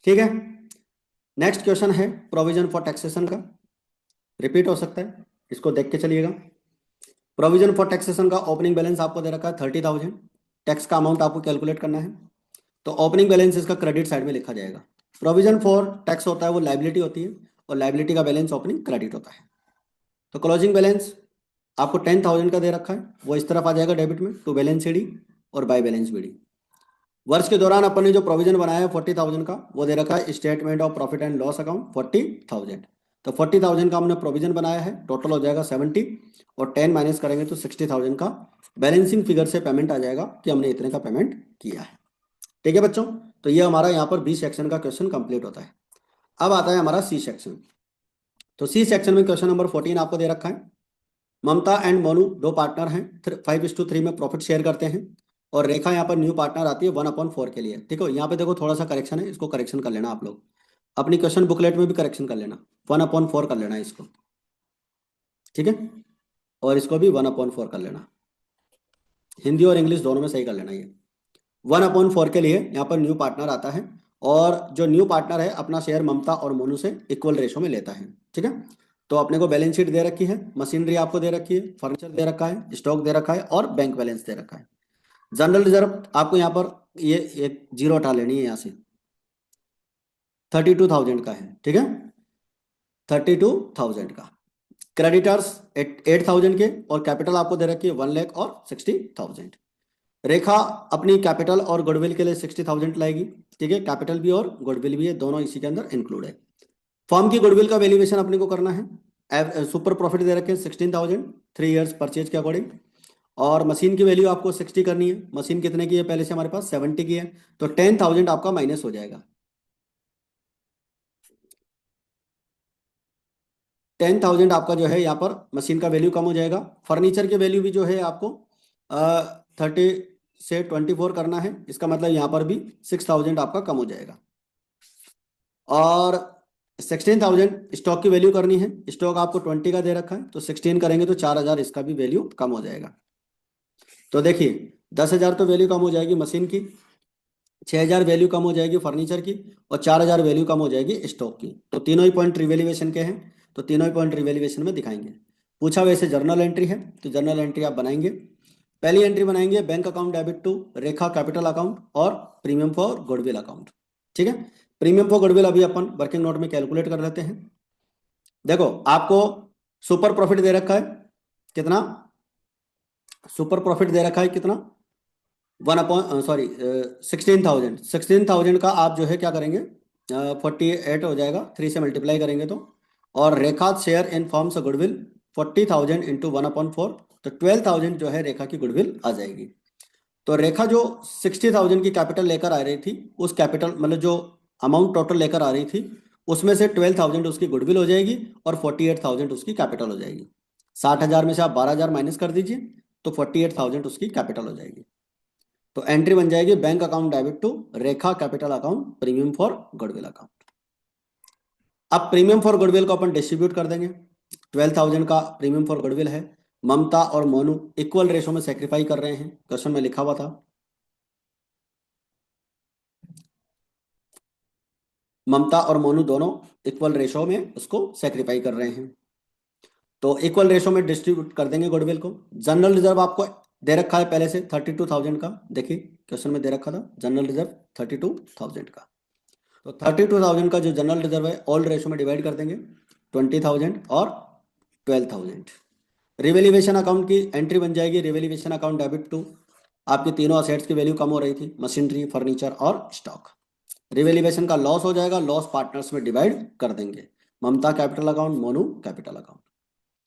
ठीक है। नेक्स्ट क्वेश्चन है प्रोविजन फॉर टैक्सेशन का, रिपीट हो सकता है, इसको देख के चलिएगा। प्रोविजन फॉर टैक्सेशन का ओपनिंग बैलेंस आपको दे रखा है 30,000। टैक्स का अमाउंट आपको कैलकुलेट करना है, तो ओपनिंग बैलेंस इसका क्रेडिट साइड में लिखा जाएगा। प्रोविजन फॉर टैक्स होता है वो लाइबिलिटी होती है, और लाइबिलिटी का बैलेंस ओपनिंग क्रेडिट होता है। तो क्लोजिंग बैलेंस आपको 10,000 का दे रखा है, वो इस तरफ आ जाएगा डेबिट में, टू बैलेंस सीडी और बाय बैलेंस बीडी। वर्ष के दौरान अपन ने जो प्रोविजन बनाया है 40,000 का, वो दे रखा है statement of profit and loss account 40,000। तो 40,000 का हमने प्रोविजन बनाया है, टोटल हो जाएगा 70, और 10 माइनस करेंगे तो 60,000 का बैलेंसिंग फिगर से पेमेंट आ जाएगा कि हमने इतने का पेमेंट किया है, ठीक है बच्चों। तो ये हमारा यहाँ पर बी सेक्शन का क्वेश्चन कंप्लीट होता है। अब आता है हमारा सी सेक्शन। तो सी सेक्शन में क्वेश्चन नंबर 14 आपको दे रखा है। ममता एंड मोनू दो पार्टनर हैं, 5:3 में प्रॉफिट शेयर करते हैं, और रेखा यहाँ पर न्यू पार्टनर आती है 1/4 के लिए, ठीक है। यहाँ पे देखो थोड़ा सा करेक्शन है, इसको करेक्शन कर लेना आप लोग, अपनी क्वेश्चन बुकलेट में भी करेक्शन कर लेना, 1/4 कर लेना इसको, ठीक है। और इसको भी 1/4 कर लेना, हिंदी और इंग्लिश दोनों में सही कर लेना। ये 1/4 के लिए यहाँ पर न्यू पार्टनर आता है, और जो न्यू पार्टनर है अपना शेयर ममता और मोनू से इक्वल रेशो में लेता है, ठीक है। तो अपने को बैलेंस शीट दे रखी है, मशीनरी आपको दे रखी है, फर्नीचर दे रखा है, स्टॉक दे रखा है, और बैंक बैलेंस दे रखा है। जनरल रिजर्व आपको यहाँ पर ये एक जीरो हटा लेनी है यहाँ से, 32,000 का है, ठीक है। 32,000 का। क्रेडिटर्स 8,000 के, और कैपिटल आपको दे रखी है 1,00,000 और 60,000। रेखा अपनी कैपिटल और गुडविल के लिए 60,000 लाएगी। ठीक है, कैपिटल भी और गुडविल भी है, दोनों इसी के अंदर इंक्लूड है। फर्म की गुडविल का वैल्यूएशन अपने को करना है। सुपर प्रॉफिट दे रखे हैं 16,000, 3 इयर्स परचेज के अकॉर्डिंग। और मशीन की वैल्यू आपको 60 करनी है। मशीन कितने की है, पहले से हमारे पास 70 की है, तो 10,000 आपका माइनस हो जाएगा। 10,000 आपका जो है यहाँ पर मशीन का वैल्यू कम हो जाएगा। फर्नीचर की वैल्यू भी जो है आपको 30 से 24 करना है। इसका मतलब यहाँ पर भी 6,000 आपका कम हो जाएगा। और 16,000 स्टॉक की वैल्यू करनी है। स्टॉक आपको 20 का दे रखा है, तो 16 करेंगे तो 4,000 इसका भी वैल्यू कम हो जाएगा। तो देखिए 10,000 तो वैल्यू कम हो जाएगी मशीन की, 6,000 वैल्यू कम हो जाएगी फर्नीचर की, और 4,000 वैल्यू कम हो जाएगी स्टॉक की। तो तीनों ही पॉइंट रिवैल्यूएशन के हैं, तो तीनों ही पॉइंट रिवैल्यूएशन में दिखाएंगे। पूछा वैसे जर्नल एंट्री है, तो जर्नल एंट्री आप बनाएंगे। पहली एंट्री बनाएंगे bank account debit to Rekha capital account और प्रीमियम फॉर गुडविल अकाउंट। ठीक है, प्रीमियम फॉर गुडविल अभी अपन वर्किंग नोट में कैलकुलेट कर लेते हैं। देखो आपको सुपर प्रॉफिट दे रखा है कितना, सुपर प्रॉफिट दे रखा है कितना, 16,000 का आप जो है क्या करेंगे, 48 हो जाएगा, 3 से मल्टीप्लाई करेंगे तो। और Rekha share in firm's goodwill 40,000 into 1/4, तो 12,000 जो है रेखा की गुडविल आ जाएगी। तो रेखा जो 60,000 की कैपिटल लेकर आ रही थी, उस कैपिटल मतलब जो अमाउंट टोटल लेकर आ रही थी, उसमें से 12,000 उसकी गुडविल हो जाएगी और 48,000 उसकी कैपिटल हो जाएगी। 60,000 में से आप 12,000 माइनस कर दीजिए, तो 48,000 उसकी कैपिटल हो जाएगी। तो एंट्री बन जाएगी bank account debit to Rekha capital account premium for goodwill account. अब प्रीमियम फॉर गुडविल को अपन डिस्ट्रीब्यूट कर देंगे। 12,000 का प्रीमियम फॉर गुडविल है। ममता और मोनू इक्वल रेशो में सेक्रीफाई कर रहे हैं, क्वेश्चन में लिखा हुआ था। ममता और मोनू दोनों इक्वल रेशो में उसको सेक्रीफाई कर रहे हैं, तो इक्वल रेशो में डिस्ट्रीब्यूट कर देंगे गुडविल को। जनरल रिजर्व आपको दे रखा है पहले से 32,000 का, देखिए क्वेश्चन में दे रखा था जनरल रिजर्व 32,000 का। तो 32,000 का जो जनरल रिजर्व है ऑल रेशो में डिवाइड कर देंगे, 20,000 और 12,000। रिवेल्यूएशन अकाउंट की एंट्री बन जाएगी, रिवेल्यूएशन अकाउंट डेबिट टू आपकी तीनों असेट्स की वैल्यू कम हो रही थी, मशीनरी, फर्नीचर और स्टॉक। रिवेल्यूएशन का लॉस हो जाएगा, लॉस पार्टनर्स में डिवाइड कर देंगे, Mamta capital account, Monu capital account.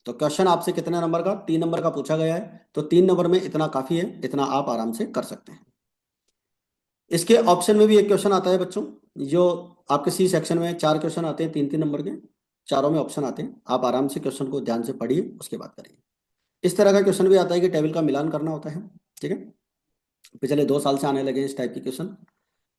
तो क्वेश्चन आपसे कितने नंबर का, 3 नंबर का पूछा गया है, तो 3 नंबर में इतना काफी है, इतना आप आराम से कर सकते हैं। इसके ऑप्शन में भी एक क्वेश्चन आता है बच्चों, जो आपके सी सेक्शन में 4 क्वेश्चन आते हैं 3-3 नंबर के, चारों में ऑप्शन आते हैं। आप आराम से क्वेश्चन को ध्यान से पढ़िए, उसके बाद करिए। इस तरह का क्वेश्चन भी आता है कि टेबल का मिलान करना होता है। ठीक है, पिछले 2 साल से आने लगे हैं इस टाइप के क्वेश्चन।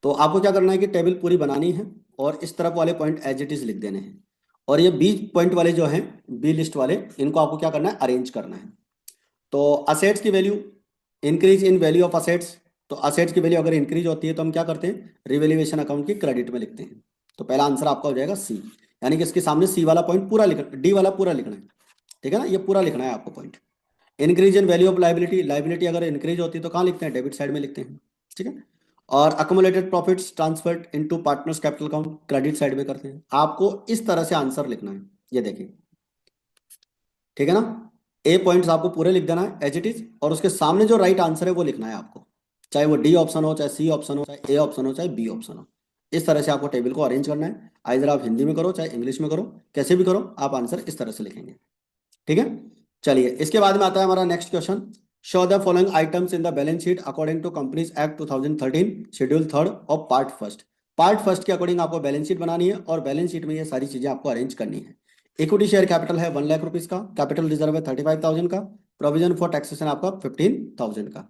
तो आपको क्या करना है कि टेबल पूरी बनानी है और इस तरफ वाले पॉइंट एज इट इज लिख देने हैं, और ये बी पॉइंट वाले जो हैं, बी लिस्ट वाले, इनको आपको क्या करना है, अरेंज करना है। तो असेट्स की value, increase in value of assets, तो असेट्स की वैल्यू अगर इंक्रीज होती है तो हम क्या करते हैं, रिवैल्यूएशन अकाउंट की क्रेडिट में लिखते हैं। तो पहला आंसर आपका हो जाएगा सी, यानी कि इसके सामने सी वाला पॉइंट पूरा लिखना, डी वाला पूरा लिखना है। ठीक है ना, ये पूरा लिखना है आपको point. Increase in value of liability, liability अगर इंक्रीज होती है तो कहाँ लिखते हैं, डेबिट साइड में लिखते हैं। ठीक है, और accumulated profits transferred into partners capital account, credit side में करते हैं। आपको इस तरह से आंसर लिखना है, ये देखिए। ठीक है ना, ए पॉइंट्स आपको पूरे लिख देना है एज इट इज, और उसके सामने जो राइट आंसर है वो लिखना है आपको, चाहे वो डी ऑप्शन हो, चाहे सी ऑप्शन हो, चाहे ए ऑप्शन हो, चाहे बी ऑप्शन हो। इस तरह से आपको टेबल को अरेंज करना है। आइधर आप हिंदी में करो चाहे इंग्लिश में करो, कैसे भी करो, आप आंसर इस तरह से लिखेंगे। ठीक है, चलिए इसके बाद में आता है हमारा next question. Show the following items in the balance sheet according to companies act 2013 schedule 3 of part first. Part first के अकॉर्डिंग आपको बैलेंस शीट बनानी है, और बैलेंस शीट में ये सारी चीजें आपको अरेंज करनी है। इक्विटी शेयर कैपिटल है 1 लाख रुपीज का, कैपिटल रिजर्व है 35,000 का, प्रोविजन फॉर टैक्सेशन आपका 15,000 का।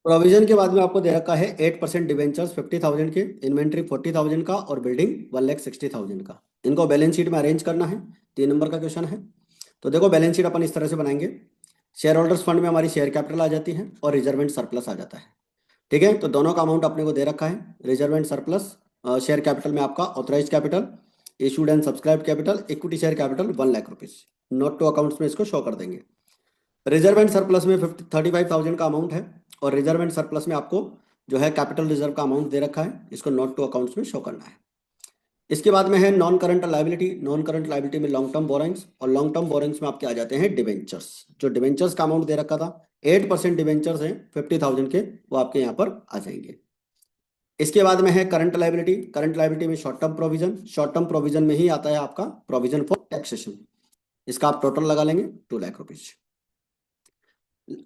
प्रोविजन के बाद में आपको दे रखा है 8% डिवेंचर्स 50,000 के, इन्वेंट्री 40,000 का, और बिल्डिंग 1,60,000 का। इनको बैलेंस शीट में अरेंज करना है। 3 नंबर का क्वेश्चन है। तो देखो बैलेंस शीट अपन इस तरह से बनाएंगे। शेयर होल्डर्स फंड में हमारी शेयर कैपिटल आ जाती है और रिजर्व एंड सरप्लस आ जाता है। ठीक है, तो दोनों का अमाउंट अपने को दे रखा है। Reserve and surplus, share capital में आपका authorise capital, issued and subscribe capital, equity share capital 1 lakh rupees. Note to accounts में इसको शो कर देंगे। रिजर्व एंड सरप्लस में 35,000 का अमाउंट है, और रिजर्व एंड सरप्लस में आपको जो है कैपिटल रिजर्व का अमाउंट दे रखा है, इसको नोट टू अकाउंट्स में शो करना है। इसके बाद में है non current liability. Non current liability में लॉन्ग टर्म बोरोइंग्स, और लॉन्ग टर्म बोरोइंग्स में आपके आ जाते हैं डिवेंचर्स। जो डिवेंचर्स का अमाउंट दे रखा था 8% डिवेंचर्स हैं 50,000 के, वो आपके यहाँ पर आ जाएंगे। इसके बाद में है करंट लायबिलिटी। करंट लायबिलिटी में short term provision, short term provision में ही आता है आपका प्रोविजन फॉर टैक्सेशन। इसका आप टोटल लगा लेंगे 2 लाख रुपीज।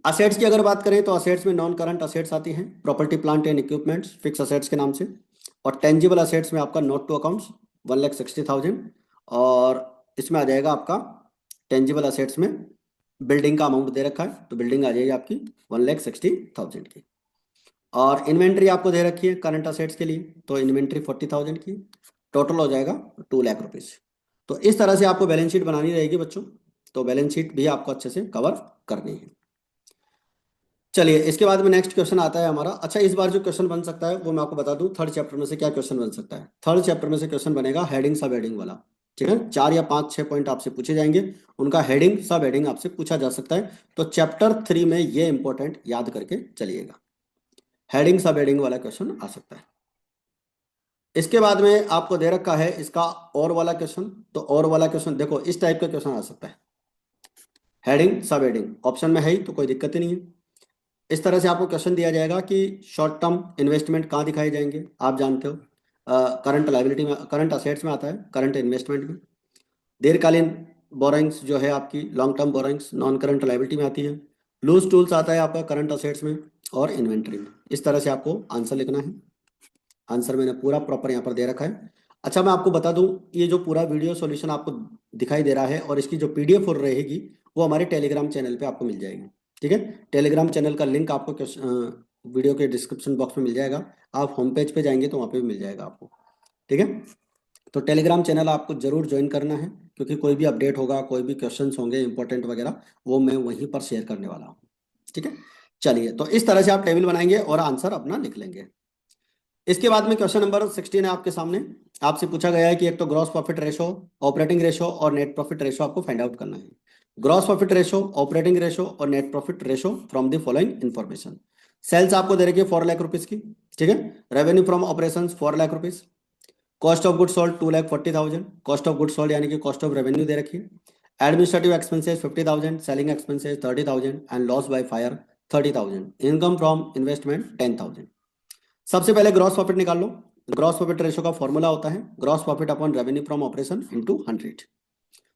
असेट्स की अगर बात करें तो असेट्स में नॉन करंट असेट्स आती हैं, property plant and equipments fix assets के नाम से। और टेंजिबल असेट्स में आपका नोट टू अकाउंट्स 1,60,000। और इसमें आ जाएगा आपका टेंजिबल असेट्स में बिल्डिंग का अमाउंट दे रखा है, तो बिल्डिंग आ जाएगी आपकी 1,60,000 की। और इन्वेंट्री आपको दे रखी है करंट असेट्स के लिए, तो इन्वेंट्री 40,000 की, टोटल हो जाएगा 2 लाख रुपीज। तो इस तरह से आपको बैलेंस शीट बनानी रहेगी बच्चों, तो बैलेंस शीट भी आपको अच्छे से कवर करनी है। चलिए इसके बाद में नेक्स्ट क्वेश्चन आता है हमारा। अच्छा, इस बार जो क्वेश्चन बन सकता है वो मैं आपको बता दूं, थर्ड चैप्टर में से क्या क्वेश्चन बन सकता है। थर्ड चैप्टर में से क्वेश्चन बनेगा हेडिंग सब हेडिंग वाला। ठीक है, 4 या 5 6 पॉइंट आपसे पूछे जाएंगे, उनका हेडिंग सब हेडिंग आपसे पूछा जा सकता है। तो चैप्टर 3 में ये इंपॉर्टेंट याद करके चलिएगा, हेडिंग सब हेडिंग वाला क्वेश्चन आ सकता है। इसके बाद में आपको दे रखा है इसका और वाला क्वेश्चन। तो और वाला क्वेश्चन देखो इस टाइप का क्वेश्चन आ सकता है, हेडिंग सब हेडिंग ऑप्शन में है ही, तो कोई दिक्कत ही नहीं है। इस तरह से आपको क्वेश्चन दिया जाएगा कि शॉर्ट टर्म इन्वेस्टमेंट कहाँ दिखाए जाएंगे, आप जानते हो करंट लायबिलिटी में, करंट असेट्स में आता है, करंट इन्वेस्टमेंट में। दीर्घकालीन बोरोइंग्स जो है आपकी long term borrowings non current liability में आती है। लूज टूल्स आता है आपका करंट असेट्स में और इन्वेंट्री में। इस तरह से आपको आंसर लिखना है। आंसर मैंने पूरा प्रॉपर यहाँ पर दे रखा है। अच्छा, मैं आपको बता दूं, ये जो पूरा वीडियो सॉल्यूशन आपको दिखाई दे रहा है और इसकी जो पीडीएफ हो रहेगी वो हमारे टेलीग्राम चैनल पे आपको मिल जाएगी। ठीक है, टेलीग्राम चैनल का लिंक आपको वीडियो के डिस्क्रिप्शन बॉक्स में मिल जाएगा। आप होम पेज पे जाएंगे तो वहाँ पे भी मिल जाएगा आपको। ठीक है, तो टेलीग्राम चैनल आपको जरूर ज्वाइन करना है, क्योंकि कोई भी अपडेट होगा, कोई भी क्वेश्चंस होंगे इंपॉर्टेंट वगैरह, वो मैं वहीं पर शेयर करने वाला हूँ। ठीक है, चलिए तो इस तरह से आप टेबल बनाएंगे और आंसर अपना लिख लेंगे। इसके बाद में क्वेश्चन नंबर 16 है आपके सामने। आपसे पूछा गया है कि एक तो gross profit ratio, operating ratio और नेट प्रॉफिट रेशो आपको फाइंड आउट करना है। Gross profit ratio, operating ratio और net profit ratio from the following information. Sales आपको दे रखी है 4 लाख रुपीज की। ठीक है, revenue from operation 4 lakh rupees, cost of good sold 2,40,000, cost of good sold यानी कि कॉस्ट ऑफ रेवेन्यू दे रखी है। Administrative expenses 50,000, selling expenses 30,000 and loss by fire 30,000, income from investment 10,000। सबसे पहले ग्रॉस प्रॉफिट निकाल लो। ग्रॉस प्रॉफिट रेशो का फॉर्मूला होता है gross profit upon revenue from operation into 100।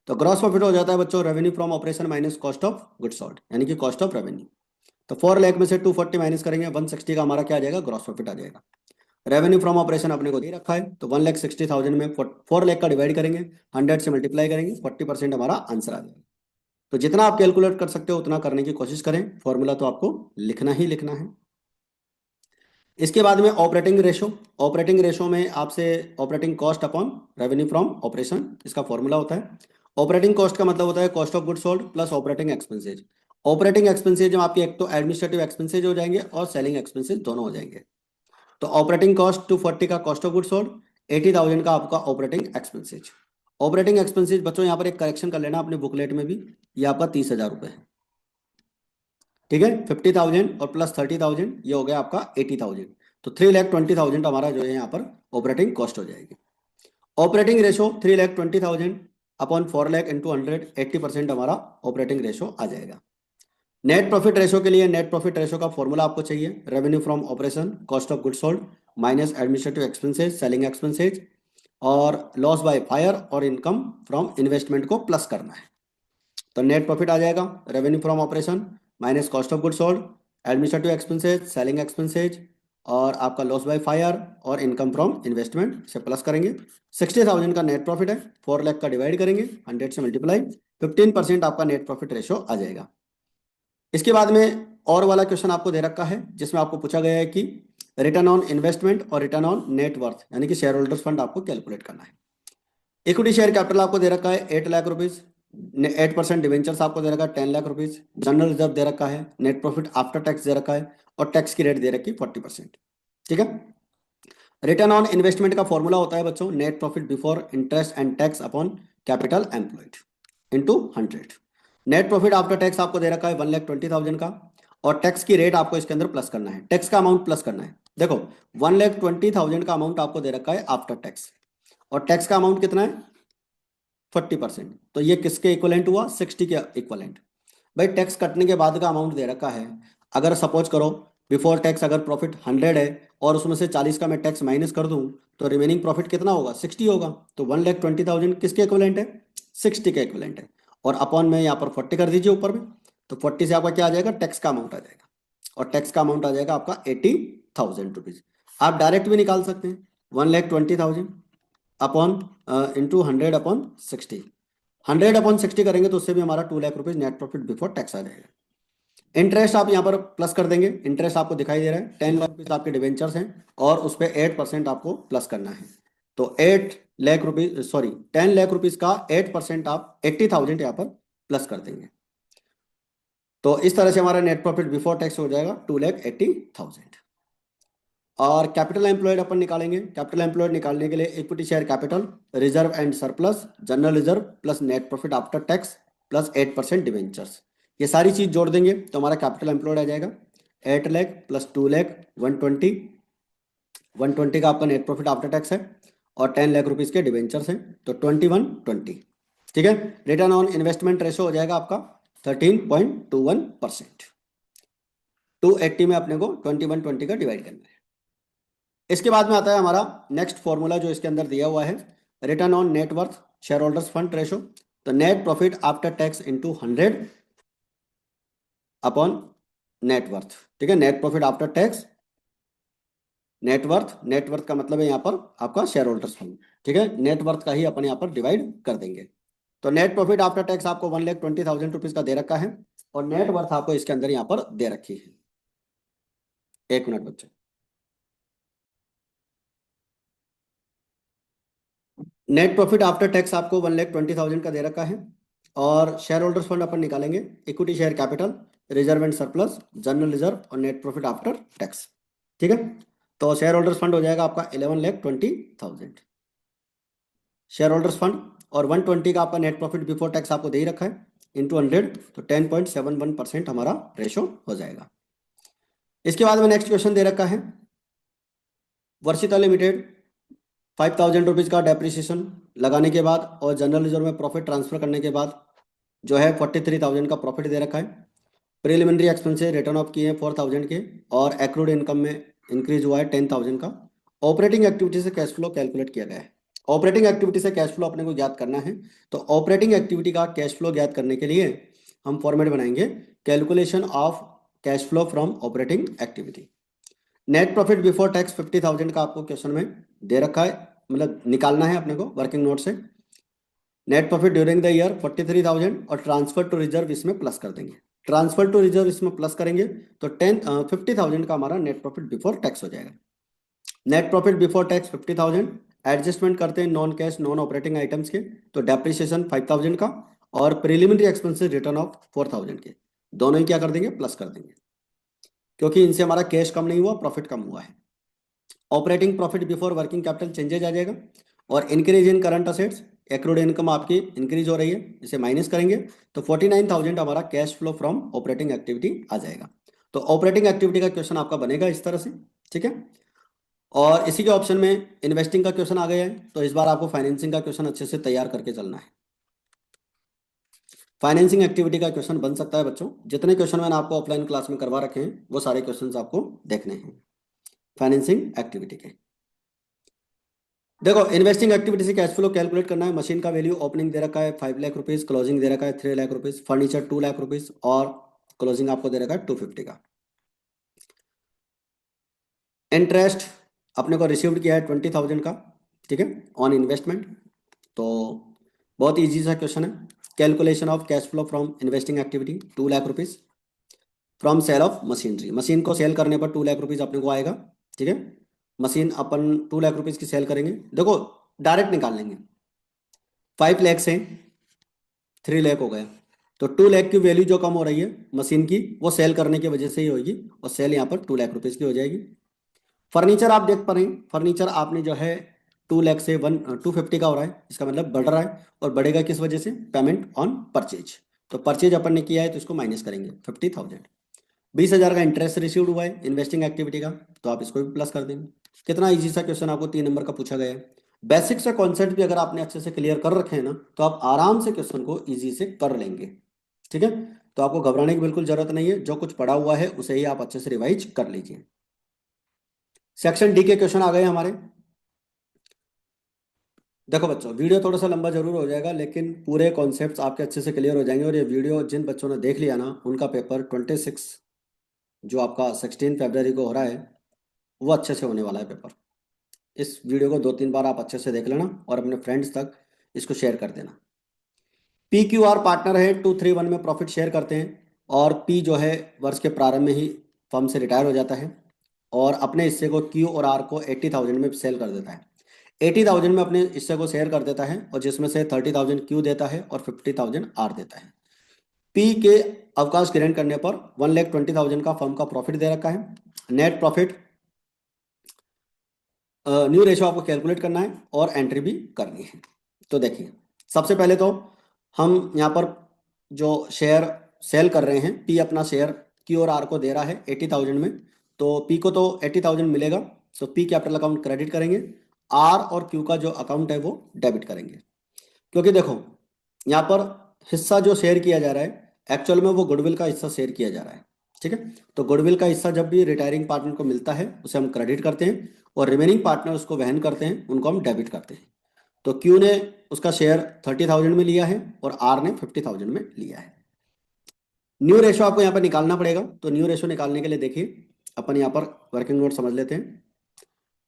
तो ग्रॉस प्रॉफिट हो जाता है बच्चों revenue from operation minus cost of good sold यानी कि कॉस्ट ऑफ रेवेन्यू। तो 4 लाख में से 240 माइनस करेंगे, 160 का हमारा क्या आ जाएगा, ग्रॉस प्रॉफिट आ जाएगा। रेवेन्यू फ्रॉम ऑपरेशन अपने को दे रखा है, तो 1,60,000 में 4 लाख का डिवाइड करेंगे, 100 से मल्टीप्लाई करेंगे, 40% हमारा आंसर आ जाएगा। तो जितना आप कैलकुलेट कर सकते हो उतना करने की कोशिश करें, फॉर्मूला तो आपको लिखना ही लिखना है। इसके बाद में ऑपरेटिंग रेशो। ऑपरेटिंग रेशो में आपसे operating cost upon revenue from operation, इसका फॉर्मूला होता है। ऑपरेटिंग कॉस्ट का मतलब होता है cost of good sold plus operating expenses. Operating expenses में आपके एक तो एडमिनिस्ट्रेटिव एक्सपेंसेज हो जाएंगे और सेलिंग एक्सपेंसेज दोनों हो जाएंगे। तो ऑपरेटिंग कॉस्ट 240 का कॉस्ट ऑफ गुड सोल्ड, 80,000 का आपका ऑपरेटिंग एक्सपेंसेज। ऑपरेटिंग एक्सपेंसेज बच्चों यहाँ पर एक करेक्शन कर लेना अपने बुकलेट में भी, ये आपका 30,000 रुपये है। ठीक है, 50,000 और प्लस 30,000 ये हो गया आपका 80,000। तो 3,20,000 हमारा जो है यहाँ पर ऑपरेटिंग कॉस्ट हो जाएगी। Operating ratio 3,20,000 upon 4 lakh into 100, 80% हमारा ऑपरेटिंग रेशो आ जाएगा। नेट प्रॉफिट रेशो के लिए नेट प्रॉफिट रेशो का फॉर्मूला आपको चाहिए revenue from operation cost of good sold minus administrative expenses selling expenses और लॉस बाय फायर और इनकम फ्रॉम इन्वेस्टमेंट को प्लस करना है। तो नेट प्रॉफिट आ जाएगा revenue from operation minus cost of good sold, administrative expenses, selling expenses और आपका लॉस बाय फायर और इनकम फ्रॉम इन्वेस्टमेंट से प्लस करेंगे। 60,000 का नेट प्रॉफिट है, 4 लाख का डिवाइड करेंगे, 100 से मल्टीप्लाई, 15% आपका नेट प्रॉफिट रेशो आ जाएगा। इसके बाद में और वाला क्वेश्चन आपको दे रखा है जिसमें आपको पूछा गया है कि रिटर्न ऑन इन्वेस्टमेंट और रिटर्न ऑन नेट वर्थ यानी कि शेयर होल्डर्स फंड आपको कैलकुलेट करना है। इक्विटी शेयर कैपिटल आपको दे रखा है 8 लाख रुपीज, 8% डिवेंचर्स आपको दे रखा है 10 लाख रुपीज, जनरल रिजर्व दे रखा है, नेट प्रॉफिट आफ्टर टैक्स दे रखा है और टैक्स की रेट दे रखी है 40%। ठीक है, रिटर्न ऑन इन्वेस्टमेंट का फॉर्मूला होता है बच्चों net profit before interest and tax upon capital employed into 100। Net profit after tax आपको दे रखा है 1,20,000 का और टैक्स की रेट आपको इसके अंदर प्लस करना है, टैक्स का अमाउंट प्लस करना है। देखो 1,20,000 का अमाउंट आपको दे रखा है आफ्टर टैक्स और टैक्स का अमाउंट कितना है 40%। तो ये किसके इक्वलेंट हुआ 60 के इक्वलेंट। भाई टैक्स कटने के बाद का अमाउंट दे रखा है। अगर सपोज करो बिफोर टैक्स अगर प्रॉफिट 100 है और उसमें से 40 का मैं टैक्स माइनस कर दूं तो रिमेनिंग प्रॉफिट कितना होगा 60 होगा। तो 1,20,000 किसके इक्वलेंट है 60 के इक्वलेंट है। और अपॉन में यहाँ पर 40 कर दीजिए ऊपर में। तो 40 से आपका क्या आ जाएगा टैक्स का अमाउंट आ जाएगा। और टैक्स का अमाउंट आ जाएगा आपका 80,000 रुपीज। आप डायरेक्ट भी निकाल सकते हैं 1,20,000 अपॉन इंटू 100/60। 100/60 करेंगे तो उससे भी हमारा 2 lakh rupees net profit before tax आ जाएगा। इंटरेस्ट आप यहाँ पर प्लस कर देंगे। इंटरेस्ट आपको दिखाई दे रहा है 10 लाख रुपीज आपके डिवेंचर्स हैं और उस पर 8% आपको प्लस करना है। तो 8 lakh rupees sorry 10 lakh rupees का 8% आप 80,000 यहाँ पर प्लस कर देंगे। तो इस तरह से हमारा नेट प्रॉफिट बिफोर टैक्स हो जाएगा 2,80,000। और कैपिटल एम्प्लॉयड अपन निकालेंगे। कैपिटल एम्प्लॉयड निकालने के लिए equity share capital, reserve and surplus, general reserve plus net profit after tax plus 8% debentures, ये सारी चीज जोड़ देंगे तो हमारा कैपिटल एम्प्लॉयड आ जाएगा 8 लाख प्लस 2 लाख 120 का आपका नेट प्रॉफिट आफ्टर टैक्स है और 10 लाख रुपीज के डिवेंचर्स हैं तो 2120। ठीक है। रिटर्न ऑन इन्वेस्टमेंट रेशो हो जाएगा आपका 13.21%। 280 में अपने को 2120 का डिवाइड करना है। इसके बाद में आता है हमारा नेक्स्ट फॉर्मूला जो इसके अंदर दिया हुआ है return on net worth share holders fund ratio. तो net profit after tax into 100 upon net worth. ठीक है। Net profit after tax net worth, net worth का मतलब है यहाँ पर आपका शेयर होल्डर्स फंड। ठीक है। नेटवर्थ का ही अपन यहाँ पर डिवाइड कर देंगे। तो नेट प्रॉफिट आफ्टर टैक्स आपको 1,20,000 रुपीज का दे रखा है और नेटवर्थ आपको इसके अंदर यहाँ पर दे रखी है। एक मिनट बच्चे। नेट प्रॉफिट आफ्टर टैक्स आपको 1,20,000 का दे रखा है और शेयर होल्डर्स फंड अपन निकालेंगे equity share capital, reserve and surplus, general reserve और नेट प्रॉफिट आफ्टर टैक्स। ठीक है। तो शेयर होल्डर्स फंड हो जाएगा आपका 11,20,000 शेयर होल्डर्स फंड और 120 का आपका नेट प्रॉफिट बिफोर टैक्स आपको दे ही रखा है इंटू 100 तो 10.71% हमारा रेशो हो जाएगा। इसके बाद में नेक्स्ट क्वेश्चन दे रखा है वर्षिता लिमिटेड 5,000 रुपीज का डेप्रिसिएशन लगाने के बाद और जनरल रिजर्व में प्रॉफिट ट्रांसफर करने के बाद जो है 43,000 का प्रॉफिट दे रखा है। प्रिलिमिनरी एक्सपेंसेस रिटर्न ऑफ किए हैं 4,000 के और एक्रूड इनकम में इंक्रीज हुआ है 10,000 का। ऑपरेटिंग एक्टिविटी से कैश फ्लो कैलकुलेट किया गया है। ऑपरेटिंग एक्टिविटी से कैश फ्लो अपने को ज्ञात करना है। तो ऑपरेटिंग एक्टिविटी का कैश फ्लो ज्ञात करने के लिए हम फॉर्मेट बनाएंगे calculation of cash flow from operating activity. Net profit before tax 50,000 का आपको क्वेश्चन में दे रखा है, मतलब निकालना है अपने को वर्किंग नोट से। Net profit during the year 43,000 और ट्रांसफर टू रिजर्व इसमें प्लस कर देंगे। ट्रांसफर टू रिजर्व इसमें प्लस करेंगे तो 50,000 का हमारा नेट प्रॉफिट बिफोर टैक्स हो जाएगा। Net profit before tax 50,000, adjustment करते हैं non cash non operating items के तो डेप्रिसिएशन 5,000 का और प्रिलिमिनरी एक्सपेंसेस रिटर्न ऑफ 4,000 के दोनों ही क्या कर देंगे प्लस कर देंगे क्योंकि इनसे हमारा कैश कम नहीं हुआ प्रॉफिट कम हुआ है। Operating profit before working capital changes आ जाएगा और increase in current assets accrued income आपकी इंक्रीज हो रही है इसे माइनस करेंगे तो 49,000 हमारा cash flow from operating activity आ जाएगा। तो ऑपरेटिंग एक्टिविटी का क्वेश्चन आपका बनेगा इस तरह से। ठीक है। और इसी के ऑप्शन में इन्वेस्टिंग का क्वेश्चन आ गया है तो इस बार आपको फाइनेंसिंग का क्वेश्चन अच्छे से तैयार करके चलना है। फाइनेंसिंग एक्टिविटी का क्वेश्चन बन सकता है बच्चों। जितने क्वेश्चन मैंने आपको ऑफलाइन क्लास में करवा रखे हैं वो सारे क्वेश्चन आपको देखने हैं फाइनेंसिंग एक्टिविटी के। देखो इन्वेस्टिंग एक्टिविटी से कैश फ्लो कैलकुलेट करना है। मशीन का वैल्यू ओपनिंग दे रखा है 5 लाख रुपीज, क्लोजिंग दे रखा है 3 lakh rupees, furniture 2 lakh rupees और क्लोजिंग आपको दे रखा है 250 का। इंटरेस्ट अपने को रिसीव्ड किया है 20,000 का। ठीक है। On investment. तो बहुत इजी सा क्वेश्चन है। Calculation of cash flow from investing activity 2 lakh rupees from sale of machinery. Machine को सेल करने पर 2 लाख रुपीज अपने को आएगा। ठीक है। मशीन अपन 2 लाख रुपीज की सेल करेंगे। देखो डायरेक्ट निकाल लेंगे 5 लाख से 3 लाख हो गया तो 2 लाख की वैल्यू जो कम हो रही है मशीन की वो सेल करने की वजह से ही होगी और सेल यहाँ पर 2 लाख रुपीज की हो जाएगी। फर्नीचर आप देख पा रहे हैं फर्नीचर आपने जो है 2 लाख से 250 का हो रहा है इसका मतलब बढ़ रहा है और बढ़ेगा किस वजह से पेमेंट ऑन परचेज। तो परचेज अपन ने किया है तो इसको माइनस करेंगे 50,000। 20,000 का इंटरेस्ट रिसीव्ड हुआ है इन्वेस्टिंग एक्टिविटी का तो आप इसको भी प्लस कर देंगे। कितना इजी सा क्वेश्चन आपको 3 नंबर का पूछा गया है। बेसिक से कॉन्सेप्ट भी अगर आपने अच्छे से क्लियर कर रखे हैं ना, तो आप आराम से क्वेश्चन को इजी से कर लेंगे। ठीक है, तो आपको घबराने की बिल्कुल जरूरत नहीं है, जो कुछ पढ़ा हुआ है उसे ही आप अच्छे से रिवाइज कर लीजिए। सेक्शन डी के क्वेश्चन आ गए हमारे। देखो बच्चों, वीडियो थोड़ा सा लंबा जरूर हो जाएगा, लेकिन पूरे कॉन्सेप्ट्स आपके अच्छे से क्लियर हो जाएंगे। और ये वीडियो जिन बच्चों ने देख लिया ना, उनका पेपर 26 जो आपका 16 फरवरी को हो रहा है, वो अच्छे से होने वाला है पेपर। इस वीडियो को 2-3 बार आप अच्छे से देख लेना और अपने फ्रेंड्स तक इसको शेयर कर देना। पी क्यू आर पार्टनर है, 2-3-1 में प्रॉफिट शेयर करते हैं। और पी जो है वर्ष के प्रारंभ में ही फर्म से रिटायर हो जाता है और अपने हिस्से को क्यू और आर को 80,000 में सेल कर देता है। 80,000 में अपने हिस्से को शेयर कर देता है, और जिसमें से 30,000 क्यू देता है और 50,000 आर देता है। पी के अवकाश ग्रहण करने पर 1,20,000 का फर्म का प्रॉफिट दे रखा है। नेट प्रॉफिट न्यू रेशो आपको कैलकुलेट करना है और एंट्री भी करनी है। तो देखिए, सबसे पहले तो हम यहाँ पर जो शेयर सेल कर रहे हैं, पी अपना शेयर क्यू और आर को दे रहा है 80,000 में, तो पी को तो 80,000 मिलेगा, तो पी कैपिटल अकाउंट क्रेडिट करेंगे, आर और क्यू का जो अकाउंट है वो डेबिट करेंगे। क्योंकि देखो, यहाँ पर हिस्सा जो शेयर किया जा रहा है, एक्चुअल में वो गुडविल का हिस्सा शेयर किया जा रहा है। ठीक है, तो गुडविल का हिस्सा जब भी रिटायरिंग पार्टनर को मिलता है उसे हम क्रेडिट करते हैं, और रिमेनिंग पार्टनर उसको वहन करते हैं, उनको हम डेबिट करते हैं। तो क्यू ने उसका शेयर 30,000 में लिया है और आर ने 50,000 में लिया है। न्यू रेशो आपको यहाँ पर निकालना पड़ेगा, तो न्यू रेशो निकालने के लिए देखिए, अपन यहाँ पर वर्किंग नोट समझ लेते हैं।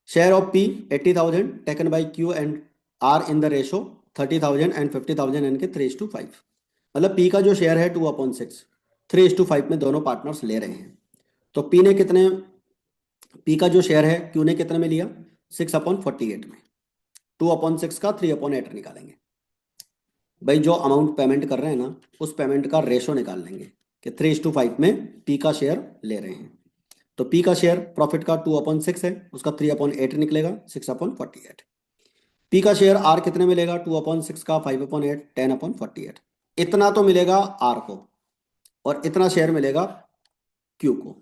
Share of P 80,000 taken by Q and R in the ratio 30,000 and 50,000 एन के 3:5। मतलब पी का जो शेयर है 2/6, 3:5 में दोनों पार्टनर्स ले रहे हैं। तो पी का जो शेयर है क्यू ने कितने में लिया, 6/48 में। 2/6 का 3/8 निकालेंगे। भाई जो अमाउंट पेमेंट कर रहे हैं ना, उस पेमेंट का रेशो निकाल लेंगे कि 3:5 में पी का शेयर ले रहे हैं। तो पी का शेयर प्रॉफिट का 2/6 है, उसका 3/8 निकलेगा, 6/48। पी का शेयर आर कितने मिलेगा, 2/6 का 5/8, 10/48। इतना तो मिलेगा आर को, और इतना शेयर मिलेगा क्यू को।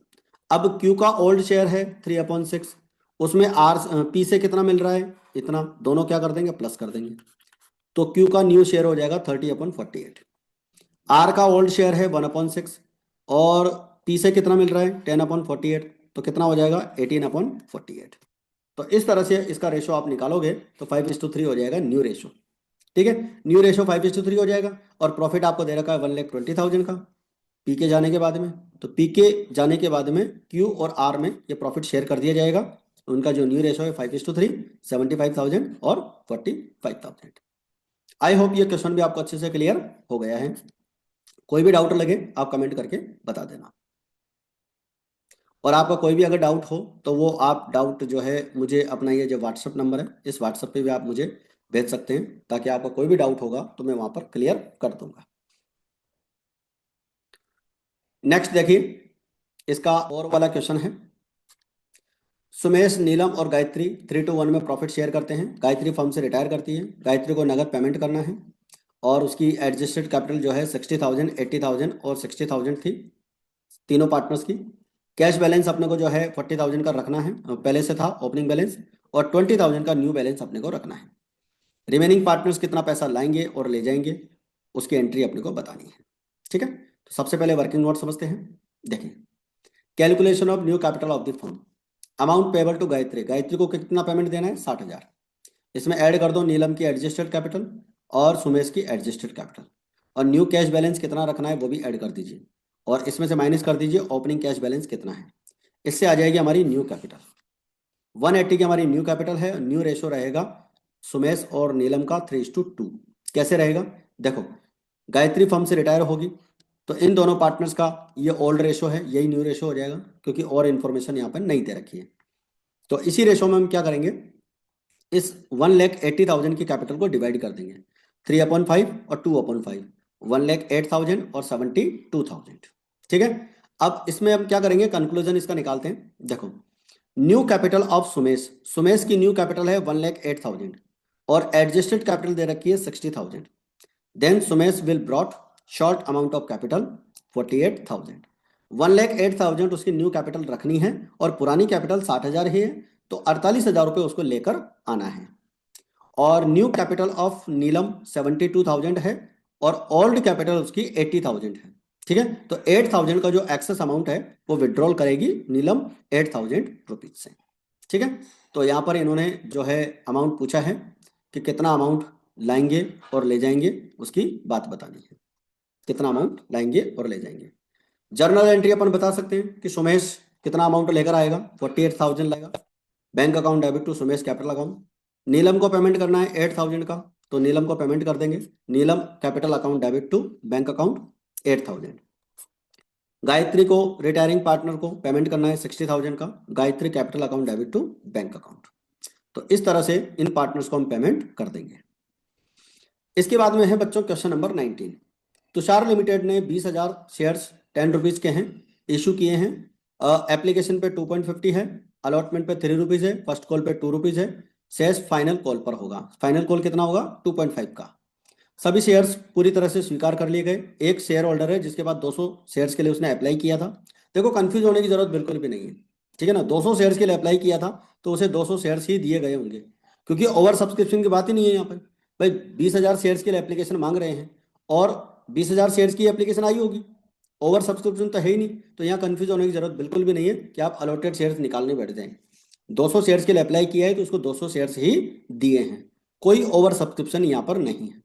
अब क्यू का ओल्ड शेयर है 3/6, उसमें आर पी से कितना मिल रहा है, इतना, दोनों क्या कर देंगे, प्लस कर देंगे। तो क्यू का न्यू शेयर हो जाएगा 30/48। आर का ओल्ड शेयर है 1/6, और पी से कितना मिल रहा है, 10/48, तो कितना हो जाएगा, 18/48। तो इस तरह से इसका रेशो आप निकालोगे तो 5:3 हो जाएगा न्यू रेशो। ठीक है, न्यू रेशो 5:3 हो जाएगा। और प्रॉफिट आपको दे रखा है 1,20,000 का पी के जाने के बाद में। तो पी के जाने के बाद में क्यू और आर में ये प्रॉफिट शेयर कर दिया जाएगा। उनका जो न्यू रेशो है 5:3, 75,000 और 45,000। आई होप ये क्वेश्चन भी आपको अच्छे से क्लियर हो गया है। कोई भी डाउट लगे आप कमेंट करके बता देना। और आपका कोई भी अगर डाउट हो तो वो आप डाउट जो है मुझे अपना ये जो व्हाट्सअप नंबर है, इस व्हाट्सअप पे भी आप मुझे भेज सकते हैं, ताकि आपका कोई भी डाउट होगा तो मैं वहां पर क्लियर कर दूंगा। नेक्स्ट देखिए, इसका और वाला क्वेश्चन है। सुमेश, नीलम और गायत्री 3:1 में प्रॉफिट शेयर करते हैं। गायत्री फर्म से रिटायर करती है, गायत्री को नगद पेमेंट करना है, और उसकी एडजस्टेड कैपिटल जो है 60,000, 80,000 और 60,000 थी, तीनों पार्टनर्स की। कैश बैलेंस अपने को जो है 40,000 का रखना है, पहले से था ओपनिंग बैलेंस, और 20,000 का न्यू बैलेंस अपने को रखना है। रिमेनिंग पार्टनर्स कितना पैसा लाएंगे और ले जाएंगे, उसकी एंट्री अपने को बतानी है। ठीक है, तो सबसे पहले वर्किंग नोट समझते हैं। देखिए, calculation of new capital of the firm. Amount payable to Gayatri, Gayatri को कितना पेमेंट देना है, 60,000। इसमें ऐड कर दो नीलम की एडजस्टेड कैपिटल और सुमेश की एडजस्टेड कैपिटल, और न्यू कैश बैलेंस कितना रखना है वो भी ऐड कर दीजिए, और इसमें से माइनस कर दीजिए ओपनिंग कैश बैलेंस कितना है। इससे आ जाएगी हमारी न्यू कैपिटल। 180 की हमारी न्यू कैपिटल है। न्यू रेशो रहेगा सुमेश और नीलम का 3:2। कैसे रहेगा, देखो, गायत्री फर्म से रिटायर होगी तो इन दोनों पार्टनर्स का ये ओल्ड रेशो है, यही न्यू रेशो हो जाएगा, क्योंकि और इन्फॉर्मेशन यहाँ पर नहीं दे रखी है। तो इसी रेशो में हम क्या करेंगे, इस 1,80,000 की कैपिटल को डिवाइड कर देंगे, 3/5 और 2/5, 1,08,000 और 72,000। ठीक है, अब इसमें हम क्या करेंगे, कंक्लूजन इसका निकालते हैं। देखो, new capital of Sumesh, Sumesh की न्यू कैपिटल है 1,08,000 और एडजस्टेड कैपिटल दे रखी है 60,000। Then Sumesh will brought short amount of capital 48,000। 1,08,000 उसकी न्यू कैपिटल रखनी है, और पुरानी कैपिटल 60,000 ही है, तो 48,000 रुपये उसको लेकर आना है। और न्यू कैपिटल ऑफ नीलम 72,000 है और ओल्ड कैपिटल उसकी 80,000 है। ठीक है, तो 8,000 का जो एक्सेस अमाउंट है वो विड्रॉल करेगी नीलम 8,000 रुपीज से। ठीक है, तो यहाँ पर इन्होंने जो है अमाउंट पूछा है कि कितना अमाउंट लाएंगे और ले जाएंगे, उसकी बात बतानी है, कितना अमाउंट लाएंगे और ले जाएंगे। जर्नल एंट्री अपन बता सकते हैं कि सुमेश कितना अमाउंट लेकर आएगा, 48,000 लाएगा। Bank account debit to Sumesh capital account. Neelam को पेमेंट करना है 8,000 का, तो नीलम को पेमेंट कर देंगे, Neelam capital account debit to bank account 8,000। Gayatri को रिटायरिंग पार्टनर को पेमेंट करना है 60,000 का, Gayatri capital account debit to bank account. तो इस तरह से इन पार्टनर्स को हम पेमेंट कर देंगे। इसके बाद में है बच्चों क्वेश्चन नंबर 19। तुषार लिमिटेड ने 20,000 शेयर्स 10 रुपीज के हैं इशू किए हैं। एप्लीकेशन पे 2.50 है, अलॉटमेंट पे 3 रुपीज है, फर्स्ट कॉल पे 2 रुपीज है, शेयर्स फाइनल कॉल पर होगा। फाइनल कॉल कितना होगा, 2.5 का। सभी शेयर्स पूरी तरह से स्वीकार कर लिए गए। एक शेयर होल्डर है जिसके बाद 200 शेयर्स के लिए उसने अप्लाई किया था। देखो कंफ्यूज होने की जरूरत बिल्कुल भी नहीं है, ठीक है ना। 200 शेयर्स के लिए अप्लाई किया था तो उसे 200 शेयर्स ही दिए गए होंगे, क्योंकि ओवर सब्सक्रिप्शन की बात ही नहीं है यहाँ पे। भाई 20,000 शेयर्स के लिए एप्लीकेशन मांग रहे हैं और 20,000 शेयर्स की एप्लीकेशन आई होगी, ओवर सब्सक्रिप्शन तो है ही नहीं। तो यहाँ कंफ्यूज होने की जरूरत बिल्कुल भी नहीं है कि आप अलॉटेड शेयर्स निकालने बैठ जाएं। 200 शेयर्स के लिए अप्लाई किया है तो उसको 200 शेयर्स ही दिए हैं, कोई ओवर सब्सक्रिप्शन यहाँ पर नहीं है।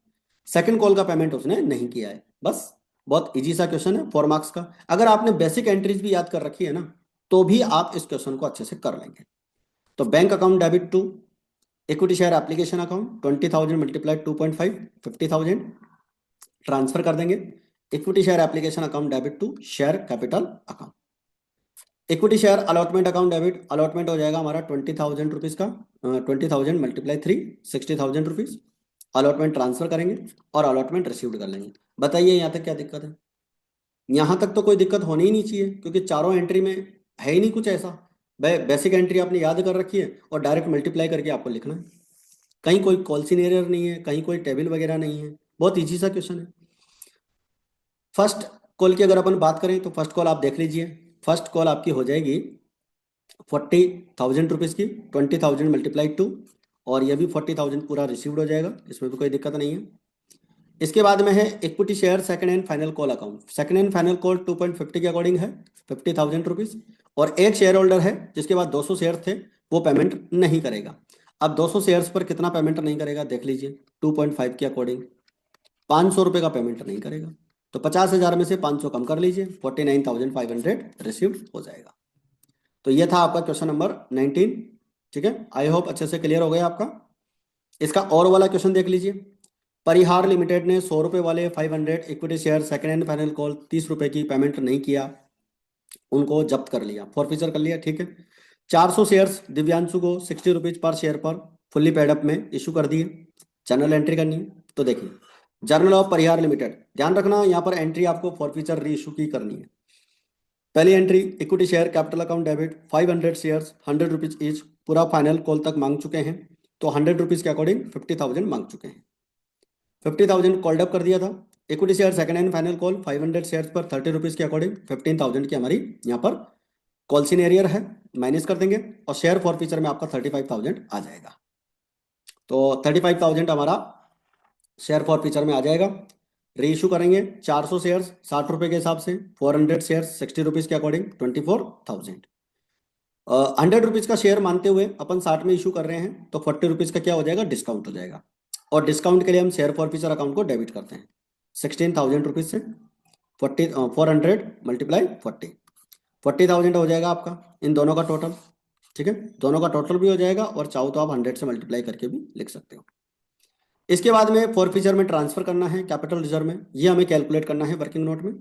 सेकंड कॉल का पेमेंट उसने नहीं किया है, बस। बहुत इजी सा क्वेश्चन है, 4 मार्क्स का। अगर आपने बेसिक एंट्रीज भी याद कर रखी है ना, तो भी आप इस क्वेश्चन को अच्छे से कर लेंगे। तो bank account debit to equity share application account 20,000 multiplied 2.5 50,000 transfer कर देंगे। Equity share application account debit to share capital account. Equity share allotment account debit, allotment हो जाएगा हमारा 20,000 रुपीज का, 20,000 मल्टीप्लाई 3 60,000 रुपीज। अलॉटमेंट ट्रांसफर करेंगे और अलॉटमेंट रिसीव्ड कर लेंगे। बताइए यहाँ तक क्या दिक्कत है। यहाँ तक तो कोई दिक्कत होनी ही नहीं चाहिए, क्योंकि चारों एंट्री में है ही नहीं कुछ ऐसा। बेसिक एंट्री आपने याद कर रखी है और डायरेक्ट मल्टीप्लाई करके आपको लिखना है। कहीं कोई कॉल्सिन एरर नहीं है, कहीं कोई टेबल वगैरह नहीं है, बहुत इजी सा क्वेश्चन है। फर्स्ट कॉल की अगर अपन बात करें तो फर्स्ट कॉल आप देख लीजिए। फर्स्ट कॉल आपकी हो जाएगी 40,000 रुपीज़ की, 20,000 मल्टीप्लाई 2, और ये भी 40,000 पूरा रिसीव्ड हो जाएगा, इसमें भी कोई दिक्कत नहीं है। इसके बाद में है equity share second and final call account. Second and final call 2.50 के अकॉर्डिंग है, 50,000 रुपीज़। और एक शेयर होल्डर है जिसके बाद 200 शेयर थे, वो पेमेंट नहीं करेगा। अब 200 शेयर्स पर कितना पेमेंट नहीं करेगा देख लीजिए। 2.5 के अकॉर्डिंग 500 रुपये का पेमेंट नहीं करेगा, तो 50,000 में से 500 कम कर लीजिए, 49,500 रिसीव्ड हो जाएगा। तो ये था आपका क्वेश्चन नंबर 19। ठीक है, आई होप अच्छे से क्लियर हो गया आपका। इसका और वाला क्वेश्चन देख लीजिए। परिहार लिमिटेड ने 100 रुपये वाले 500 equity share second and final call 30 रुपये की पेमेंट नहीं किया, उनको जब्त कर लिया, फॉरफीचर कर लिया। ठीक है, 400 शेयर्स दिव्यांशु को 60 रुपीज पर शेयर पर फुल्ली पेडअप में इशू कर दिए। जर्नल एंट्री करनी है, तो देखिए जर्नल ऑफ परिहार लिमिटेड, ध्यान रखना यहाँ पर एंट्री आपको फॉरफीचर री इशू की करनी है। पहली entry equity share capital account debit 500 shares 100 rupees each, पूरा फाइनल कॉल तक मांग चुके हैं, तो 100 रुपीज के अकॉर्डिंग 50,000 मांग चुके हैं। 50,000 कॉल्ड अप कर दिया था। Equity share second and final call 500 shares पर 30 रुपीज के अकॉर्डिंग 15,000 की हमारी यहाँ पर कॉल्सिन एरियर है, माइनस कर देंगे और शेयर फॉरफीचर में आपका 35,000 आ जाएगा। तो 35,000 हमारा शेयर फॉरफीचर में आ जाएगा। री इशू करेंगे 400 शेयर्स 60 रुपए के हिसाब से, 400 शेयर्स 60 रुपीज के अकॉर्डिंग 24,000। 100 रुपीज का शेयर मानते हुए अपन 60 में इशू कर रहे हैं, तो 40 रुपीज का क्या हो जाएगा, डिस्काउंट हो जाएगा। और डिस्काउंट के लिए हम शेयर फॉरफीचर अकाउंट को डेबिट करते हैं 16,000 रुपीज से। 400 मल्टीप्लाई 40,000 हो जाएगा आपका इन दोनों का टोटल। ठीक है, दोनों का टोटल भी हो जाएगा, और चाहो तो आप 100 से मल्टीप्लाई करके भी लिख सकते हो। इसके बाद में फॉरफीचर में ट्रांसफर करना है कैपिटल रिजर्व में, ये हमें कैलकुलेट करना है वर्किंग नोट में।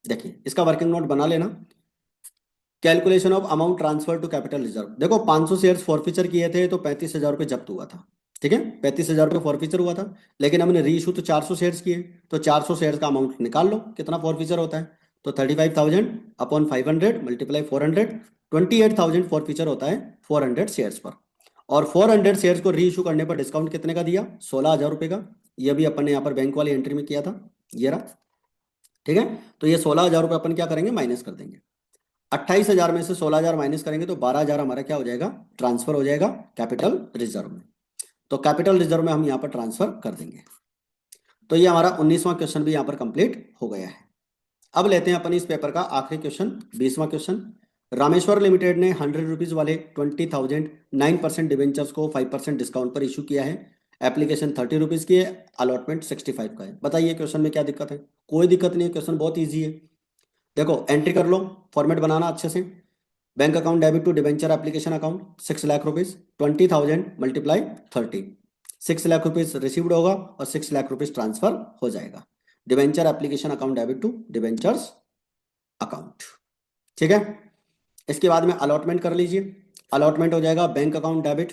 देखिए इसका वर्किंग नोट बना लेना। Calculation of amount transfer to capital reserve. देखो 500 शेयर्स फॉरफीचर किए थे तो 35,000 रुपये जब्त हुआ था। ठीक है, 35,000 रुपये फॉरफीचर हुआ था, लेकिन हमने री इशू तो 400 शेयर्स किए, तो 400 शेयर्स का अमाउंट निकाल लो कितना फॉरफीचर होता है। तो 35,000 अपॉन 500 मल्टीप्लाई 400, 28,000 फॉरफीचर होता है 400 शेयर्स पर। और 400 शेयर्स को री इशू करने पर डिस्काउंट कितने का दिया, 16,000 रुपये का। ये भी अपन ने यहाँ पर बैंक वाली एंट्री में किया था, ये रहा। ठीक है, तो ये 16,000 रुपये अपन क्या करेंगे, माइनस कर देंगे। 28,000 में से 16,000 माइनस करेंगे तो 12,000 हमारा क्या हो जाएगा, ट्रांसफर हो जाएगा कैपिटल रिजर्व में। तो कैपिटल रिजर्व में हम यहाँ पर ट्रांसफर कर देंगे। तो ये हमारा 19वां क्वेश्चन भी यहाँ पर कंप्लीट हो गया है। अब लेते हैं अपन इस पेपर का आखिरी क्वेश्चन, 20वां क्वेश्चन। रामेश्वर लिमिटेड ने 100 रुपीज वाले 20,000 9% डिवेंचर्स को 5% डिस्काउंट पर इशू किया है। एप्लीकेशन 30 रुपीज की है, अलॉटमेंट 65 का है। बताइए क्वेश्चन में क्या दिक्कत है? कोई दिक्कत नहीं है, क्वेश्चन बहुत ईजी है। देखो एंट्री कर लो, फॉर्मेट बनाना अच्छे से। Bank account debit to debenture application account 6 lakh rupees, 20,000 multiply 30, 6 lakh rupees received होगा और 6 लाख रुपीज ट्रांसफर हो जाएगा। Debenture application account debit to debentures account. ठीक है, इसके बाद में अलॉटमेंट कर लीजिए। अलॉटमेंट हो जाएगा बैंक अकाउंट डेबिट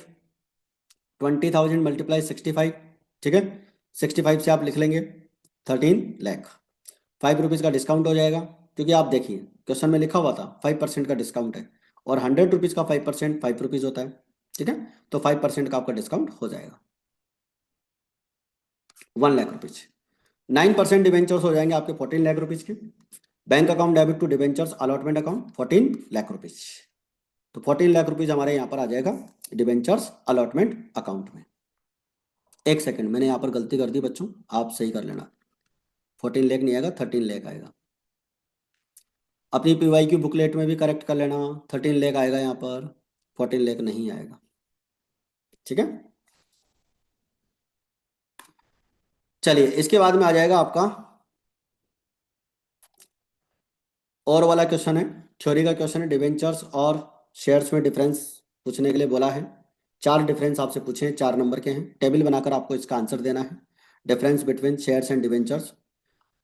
20,000 मल्टीप्लाई 65। ठीक है, 65 से आप लिख लेंगे 13 लाख। 5 रुपीज़ का डिस्काउंट हो जाएगा, क्योंकि आप देखिए क्वेश्चन में लिखा हुआ था 5% का डिस्काउंट है, और 100 रुपीज़ का 5% 5 रुपीज़ होता है। ठीक है, तो 5% का आपका डिस्काउंट हो जाएगा 1 लाख रुपीज़। 9% डिवेंचर्स हो जाएंगे आपके 14 लाख रुपीज़ के। Bank account debit to debentures allotment account 14 lakh rupees. तो 14 लाख रुपीज़ हमारे यहाँ पर आ जाएगा डिवेंचर्स अलॉटमेंट अकाउंट में। एक सेकंड, मैंने यहाँ पर गलती कर दी बच्चों, आप सही कर लेना। 14 लाख नहीं आएगा, 13 लाख आएगा। अपनी पीवाई की बुकलेट में भी करेक्ट कर लेना, 13 लाख आएगा यहाँ पर, 14 लाख नहीं आएगा। ठीक है, चलिए इसके बाद में आ जाएगा आपका और वाला क्वेश्चन है, थ्योरी का क्वेश्चन है। डिवेंचर्स और शेयर्स में डिफरेंस पूछने के लिए बोला है। 4 डिफरेंस आपसे पूछे हैं, 4 नंबर के हैं। टेबल बनाकर आपको इसका आंसर देना है। Difference between shares and debentures,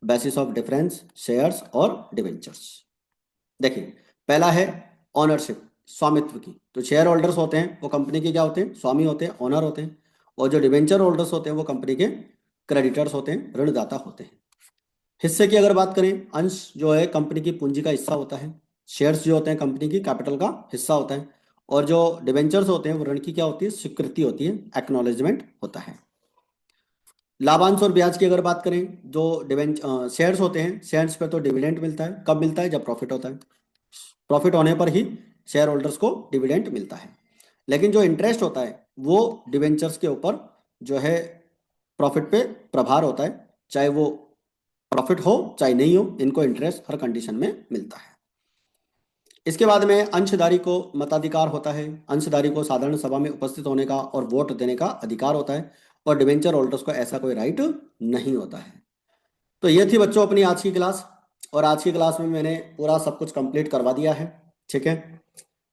basis of difference shares और डिवेंचर्स। देखिए पहला है ऑनरशिप, स्वामित्व की। तो शेयर होल्डर्स होते हैं वो कंपनी के क्या होते हैं? स्वामी होते हैं, ओनर होते हैं। और जो डिवेंचर होल्डर्स होते हैं वो कंपनी के क्रेडिटर्स होते हैं, ऋणदाता होते हैं। हिस्से की अगर बात करें, अंश जो है कंपनी की पूंजी का हिस्सा होता है। शेयर्स जो होते हैं कंपनी की कैपिटल का हिस्सा होता है। और जो डिवेंचर्स होते हैं वो ऋण की क्या होती है? स्वीकृति होती है, एक्नॉलेजमेंट होता है। लाभांश और ब्याज की अगर बात करें, जो शेयर्स होते हैं, शेयर्स पे तो डिविडेंड मिलता है। कब मिलता है? जब प्रॉफिट होता है। प्रॉफिट होने पर ही शेयर होल्डर्स को डिविडेंड मिलता है। लेकिन जो इंटरेस्ट होता है वो डिवेंचर्स के ऊपर जो है प्रॉफिट पे प्रभार होता है। चाहे वो प्रॉफिट हो चाहे नहीं हो, इनको इंटरेस्ट हर कंडीशन में मिलता है। इसके बाद में अंशधारी को मताधिकार होता है। अंशधारी को साधारण सभा में उपस्थित होने का और वोट देने का अधिकार होता है, और डिवेंचर होल्डर्स को ऐसा कोई राइट नहीं होता है। तो ये थी बच्चों अपनी आज की क्लास, और आज की क्लास में मैंने पूरा सब कुछ कंप्लीट करवा दिया है। ठीक है,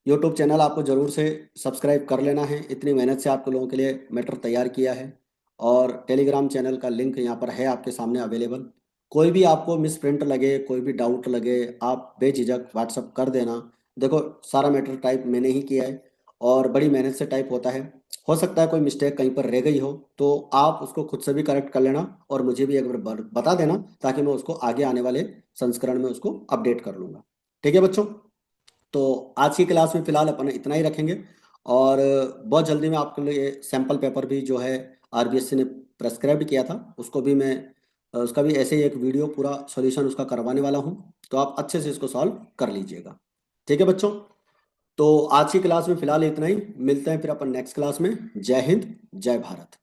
यूट्यूब चैनल आपको ज़रूर से सब्सक्राइब कर लेना है, इतनी मेहनत से आपको लोगों के लिए मैटर तैयार किया है। और टेलीग्राम चैनल का लिंक यहाँ पर है आपके सामने अवेलेबल। कोई भी आपको मिस प्रिंट लगे, कोई भी डाउट लगे, आप बेझिझक व्हाट्सअप कर देना। देखो सारा मैटर टाइप मैंने ही किया है, और बड़ी मेहनत से टाइप होता है। हो सकता है कोई मिस्टेक कहीं पर रह गई हो, तो आप उसको खुद से भी करेक्ट कर लेना, और मुझे भी एक बार बता देना, ताकि मैं उसको आगे आने वाले संस्करण में उसको अपडेट कर लूँगा। ठीक है बच्चों, तो आज की क्लास में फिलहाल अपन इतना ही रखेंगे। और बहुत जल्दी में आपके लिए सैम्पल पेपर भी जो है आरबीएससी ने प्रेस्क्राइब किया था, उसको भी मैं उसका भी ऐसे ही एक वीडियो पूरा सॉल्यूशन उसका करवाने वाला हूँ। तो आप अच्छे से इसको सॉल्व कर लीजिएगा। ठीक है बच्चों, तो आज की क्लास में फिलहाल इतना ही। मिलते हैं फिर अपन नेक्स्ट क्लास में। जय हिंद, जय भारत।